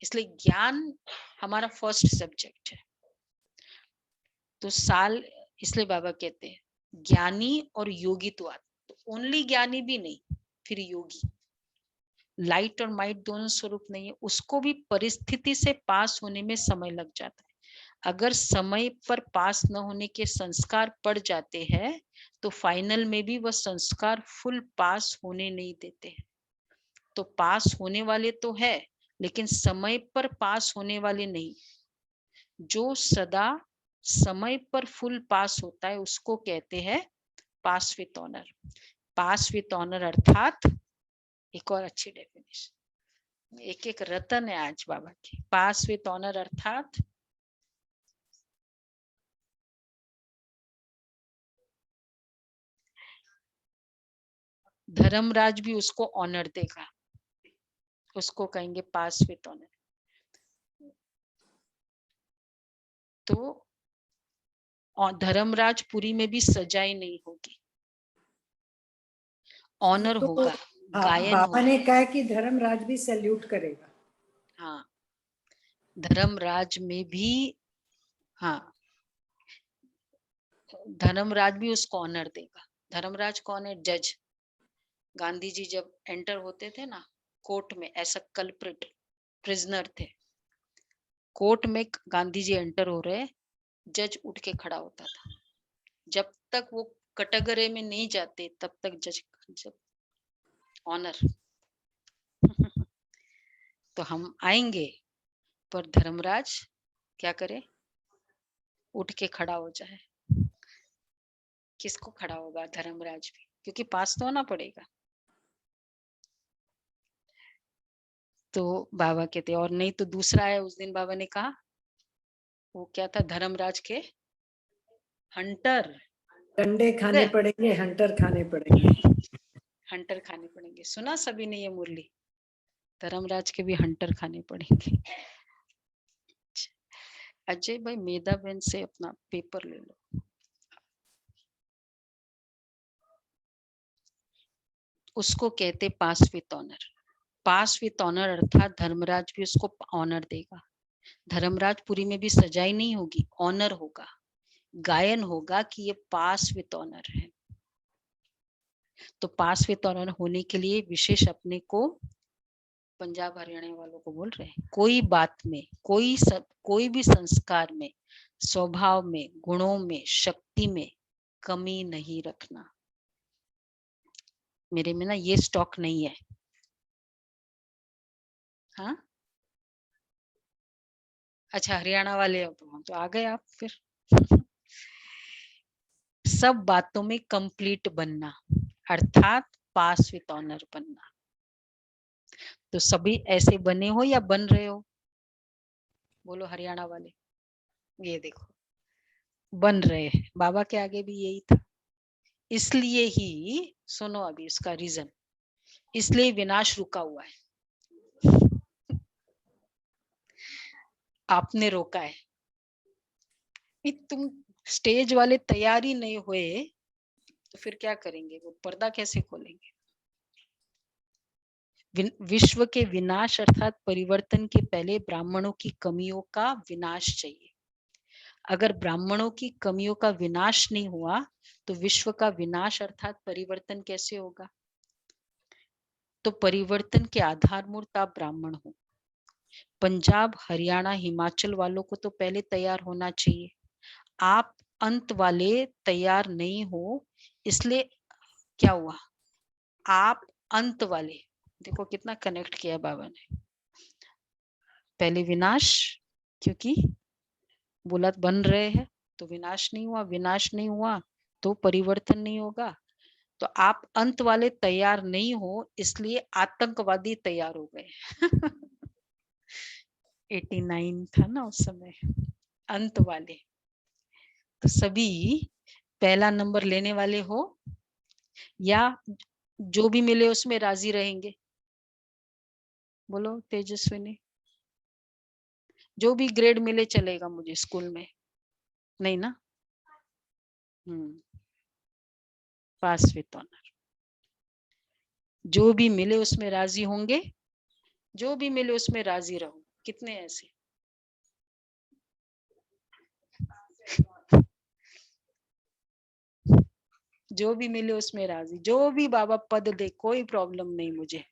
A: इसलिए ज्ञान हमारा फर्स्ट सब्जेक्ट है। तो साल, इसलिए बाबा कहते हैं ज्ञानी और योगी तो आत्मा, तो ओनली ज्ञानी भी नहीं, फिर योगी। लाइट और माइट दोनों स्वरूप नहीं है, उसको भी परिस्थिति से पास होने में समय लग जाता है। अगर समय पर पास न होने के संस्कार पड़ जाते हैं तो फाइनल में भी वह संस्कार फुल पास होने नहीं देते हैं। तो पास होने वाले तो है, लेकिन समय पर पास होने वाले नहीं। जो सदा समय पर फुल पास होता है उसको कहते हैं pass with honour. Pass with honour अर्थात, एक और अच्छी डेफिनेशन, एक एक रतन है आज बाबा की। पास विथ ऑनर अर्थात धर्मराज भी उसको ऑनर देगा, उसको कहेंगे पास विथ ऑनर। तो धर्मराजपुरी में भी सजाई नहीं होगी, ऑनर
D: तो
A: होगा, गायन
D: बाबा
A: होगा।
D: ने कहा कि धर्मराज भी सैल्यूट करेगा।
A: हाँ, धर्मराज में भी, हाँ, धर्मराज भी उसको ऑनर देगा। धर्मराज कौन है? जज। गांधी जी जब एंटर होते थे ना कोर्ट में, ऐसा कल्प्रिट प्रिजनर थे, कोर्ट में गांधी जी एंटर हो रहे, जज उठ के खड़ा होता था। जब तक वो कटघरे में नहीं जाते तब तक जज ऑनर। तो हम आएंगे पर धर्मराज क्या करे, उठ के खड़ा हो जाए। किसको खड़ा होगा? धर्मराज भी, क्योंकि पास तो होना पड़ेगा। तो बाबा कहते, और नहीं तो दूसरा है, उस दिन बाबा ने कहा, वो क्या था, धर्मराज के हंटर,
D: डंडे खाने पड़ेंगे, हंटर खाने पड़ेंगे।
A: हंटर खाने पड़ेंगे। सुना सभी ने ये मुरली, धर्मराज के भी हंटर खाने पड़ेंगे। अजय भाई मेधा बहन से अपना पेपर ले लो। उसको कहते pass with honour. Pass with honour अर्थात धर्मराज भी उसको ऑनर देगा। धर्मराजपुरी में भी सजाई नहीं होगी, ऑनर होगा, गायन होगा कि ये पास विथ ऑनर है। तो पास विथ ऑनर होने के लिए विशेष अपने को, पंजाब हरियाणा वालों को बोल रहे हैं, कोई बात में, कोई भी संस्कार में, स्वभाव में, गुणों में, शक्ति में कमी नहीं रखना। मेरे में ना ये स्टॉक नहीं है। हाँ, अच्छा हरियाणा वाले अब तो आ गए आप फिर। सब बातों में कंप्लीट बनना अर्थात पास विथ ऑनर बनना। तो सभी ऐसे बने हो या बन रहे हो? बोलो हरियाणा वाले। ये देखो बन रहे हैं, बाबा के आगे भी यही था। इसलिए ही सुनो अभी इसका रीजन, इसलिए विनाश रुका हुआ है। आपने रोका है। तुम स्टेज वाले तैयार ही नहीं हुए तो फिर क्या करेंगे? वो पर्दा कैसे खोलेंगे? विश्व के विनाश अर्थात परिवर्तन के पहले ब्राह्मणों की कमियों का विनाश चाहिए। अगर ब्राह्मणों की कमियों का विनाश नहीं हुआ तो विश्व का विनाश अर्थात परिवर्तन कैसे होगा? तो परिवर्तन के आधारभूत आप ब्राह्मण हो। पंजाब, हरियाणा, हिमाचल वालों को तो पहले तैयार होना चाहिए। आप अंत वाले तैयार नहीं हो, इसलिए क्या हुआ, आप अंत वाले, देखो कितना कनेक्ट किया बाबा ने। पहले विनाश, क्योंकि बुलंद बन रहे हैं तो विनाश नहीं हुआ, विनाश नहीं हुआ तो परिवर्तन नहीं होगा। तो आप अंत वाले तैयार नहीं हो, इसलिए आतंकवादी तैयार हो गए। 89 था ना उस समय, अंत वाले। तो सभी पहला नंबर लेने वाले हो या जो भी मिले उसमें राजी रहेंगे? बोलो तेजस्विनी। जो भी ग्रेड मिले चलेगा मुझे स्कूल में, नहीं ना? पास विथ ऑनर। जो भी मिले उसमें राजी होंगे, जो भी मिले उसमें राजी रहो। कितने ऐसे? जो भी मिले उसमें राजी, जो भी बाबा पद दे कोई प्रॉब्लम नहीं मुझे,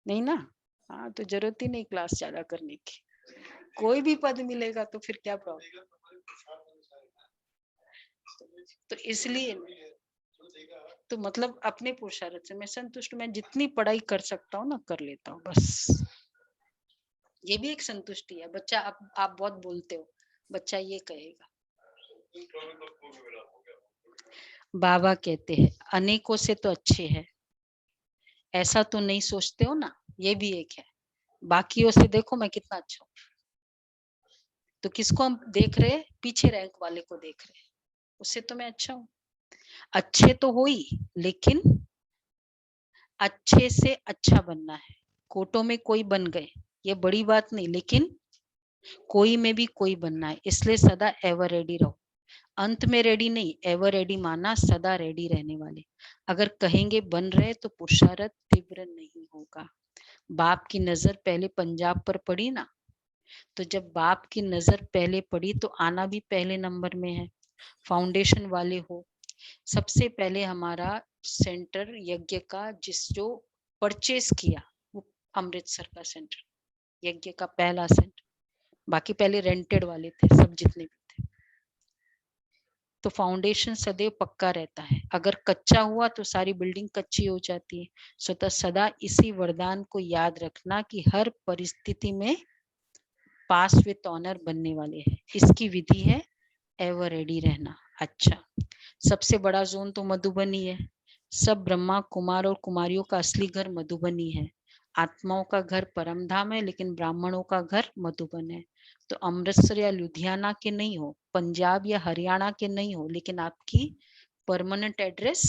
A: नहीं ना? हाँ, तो जरूरत ही नहीं क्लास ज्यादा करने की, कोई भी पद मिलेगा तो फिर क्या प्रॉब्लम। तो इसलिए तो मतलब अपने पुरुषार्थ से मैं संतुष्ट, मैं जितनी पढ़ाई कर सकता हूँ ना कर लेता हूँ बस। ये भी एक संतुष्टि है। बच्चा आप बहुत बोलते हो, बच्चा ये कहेगा। बाबा कहते हैं अनेकों से तो अच्छे है, ऐसा तो नहीं सोचते हो ना, ये भी एक है। बाकियों से देखो मैं कितना अच्छा हूँ। तो किसको हम देख रहे हैं? पीछे रैंक वाले को देख रहे हैं, उससे तो मैं अच्छा हूँ। अच्छे तो हो ही, लेकिन अच्छे से अच्छा बनना है। कोटों में कोई बन गए ये बड़ी बात नहीं, लेकिन कोई में भी कोई बनना है, इसलिए सदा एवर रेडी रहो। अंत में रेडी नहीं, एवर रेडी माना, सदा रेडी रहने वाले। अगर कहेंगे बन रहे तो पुरुषार्थ तीव्र नहीं होगा। बाप की नजर पहले पंजाब पर पड़ी ना, तो जब बाप की नजर पहले पड़ी तो आना भी पहले नंबर में है। फाउंडेशन वाले हो। सबसे पहले हमारा सेंटर यज्ञ का जो परचेस किया वो अमृतसर का सेंटर, यज्ञ का पहला सेंटर। बाकी पहले रेंटेड वाले थे सब जितने भी थे। तो फाउंडेशन सदैव पक्का रहता है, अगर कच्चा हुआ तो सारी बिल्डिंग कच्ची हो जाती है। स्वतः सदा इसी वरदान को याद रखना कि हर परिस्थिति में पास विथ ऑनर बनने वाले हैं। इसकी विधि है एवर रेडी रहना। अच्छा, सबसे बड़ा जोन तो मधुबनी है। सब ब्रह्मा कुमार और कुमारियों का असली घर मधुबनी है। आत्माओं का घर परमधाम है, लेकिन ब्राह्मणों का घर मधुबन है। तो अमृतसर या लुधियाना के नहीं हो, पंजाब या हरियाणा के नहीं हो, लेकिन आपकी परमानेंट एड्रेस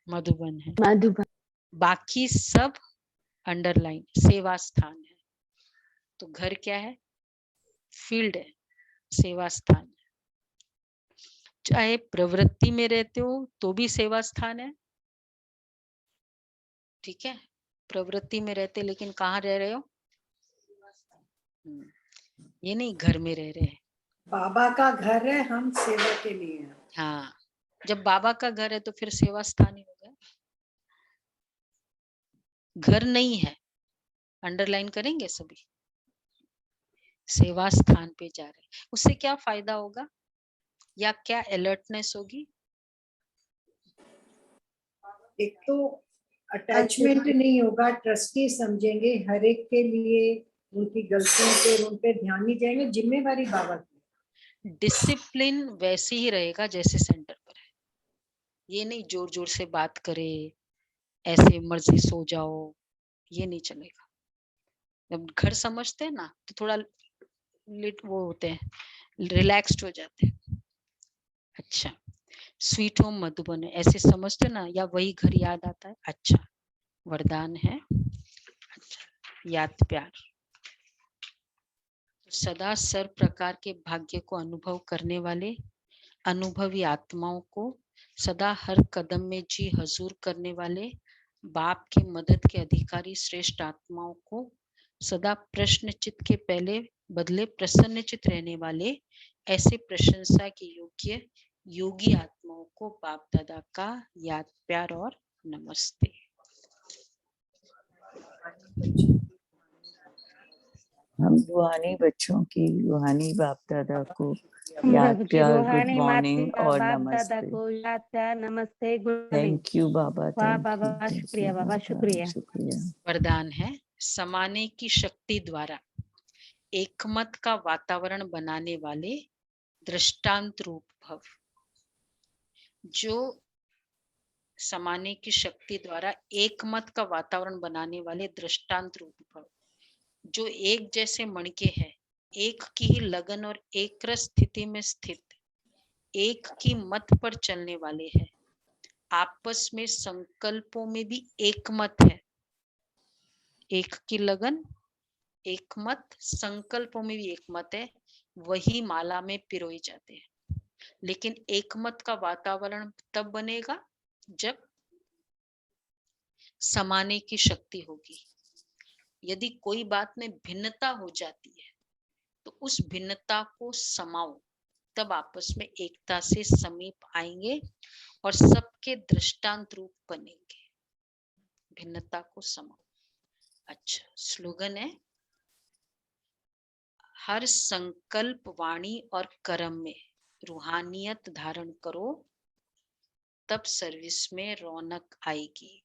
A: मधुबन है।
C: मधुबन।
A: बाकी सब अंडरलाइन सेवा स्थान है। तो घर क्या है? फील्ड है, सेवा स्थान। चाहे प्रवृत्ति में रहते हो तो भी सेवा स्थान है, ठीक है? प्रवृत्ति में रहते लेकिन कहाँ रह रहे हो? ये नहीं घर में रह रहे हैं।
D: बाबा का घर है, हम सेवा के लिए हैं।
A: हाँ, जब बाबा का घर है तो फिर सेवा स्थान ही हो गया। घर नहीं है, अंडरलाइन करेंगे सभी, सेवा स्थान पे जा रहे हैं। उससे क्या फायदा होगा या क्या अलर्टनेस होगी?
D: एक तो अटैचमेंट नहीं होगा, ट्रस्टी समझेंगे, हर एक के लिए उनकी गलतियों पे उन पे ध्यान नहीं जाएंगे, जिम्मेवारी बाबा की।
A: डिसिप्लिन वैसे ही रहेगा जैसे सेंटर पर है। ये नहीं जोर जोर से बात करे, ऐसे मर्जी सो जाओ, ये नहीं चलेगा। जब घर समझते हैं ना तो थोड़ा वो होते हैं, रिलैक्स्ड हो जाते हैं। अच्छा, स्वीट होम मधुबन है ऐसे समझते ना, या वही घर याद आता है? अच्छा, वरदान है। अच्छा, याद प्यार। सदा सर्व प्रकार के भाग्य को अनुभव करने वाले अनुभवी आत्माओं को, सदा हर कदम में जी हजूर करने वाले बाप की मदद के अधिकारी श्रेष्ठ आत्माओं को, सदा प्रश्न चित्त के पहले बदले प्रसन्न चित्त रहने वाले ऐसे प्रशंसा के योग्य योगी आत्माओं को बाप दादा का याद प्यार और नमस्ते।
E: हम रूहानी बच्चों की रूहानी बाप दादा को
B: हम
E: याद
B: सबकी
E: प्यार गुड
B: रूहानी
E: मॉर्निंग
B: माता
E: और
B: बाप दादा
E: नमस्ते।
B: को याद प्यार नमस्ते गुड मॉर्निंग।
E: थैंक यू बाबा,
B: वाह
E: थैंक
B: बाबा
E: यू
B: शुक्रिया बाबा शुक्रिया।
E: शुक्रिया।
A: वरदान है समाने की शक्ति द्वारा एकमत का वातावरण बनाने वाले दृष्टांत रूप भव। जो समाने की शक्ति द्वारा एकमत का वातावरण बनाने वाले दृष्टांत रूप भव, जो एक जैसे मणके हैं, एक की ही लगन और एक रस स्थिति में स्थित, एक की मत पर चलने वाले हैं, आपस में संकल्पों में भी एक मत है। एक की लगन, एक मत, संकल्पों में भी एक मत है, वही माला में पिरोए जाते हैं। लेकिन एक मत का वातावरण तब बनेगा जब समाने की शक्ति होगी। यदि कोई बात में भिन्नता हो जाती है तो उस भिन्नता को समाओ, तब आपस में एकता से समीप आएंगे और सबके दृष्टांत रूप बनेंगे। भिन्नता को समाओ। अच्छा, स्लोगन है हर संकल्प वाणी और कर्म में रूहानियत धारण करो, तब सर्विस में रौनक आएगी।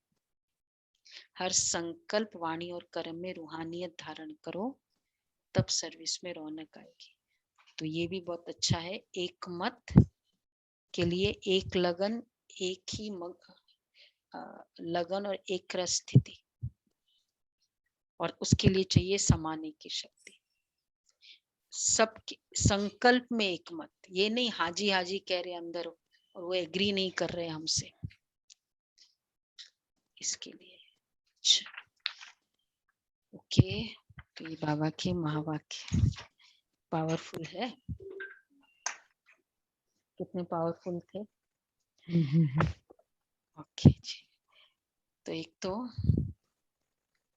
A: हर संकल्प वाणी और कर्म में रूहानियत धारण करो, तब सर्विस में रौनक आएगी। तो ये भी बहुत अच्छा है। एक मत के लिए एक लगन, एक ही लगन और एक रस स्थिति, और उसके लिए चाहिए समाने की शक्ति। सब संकल्प में एक मत, ये नहीं हाजी हाजी कह रहे अंदर और वो एग्री नहीं कर रहे हमसे, इसके लिए। ओके, तो ये बाबा के महावाक्य पावरफुल है। कितने पावरफुल थे। ओके जी, तो एक तो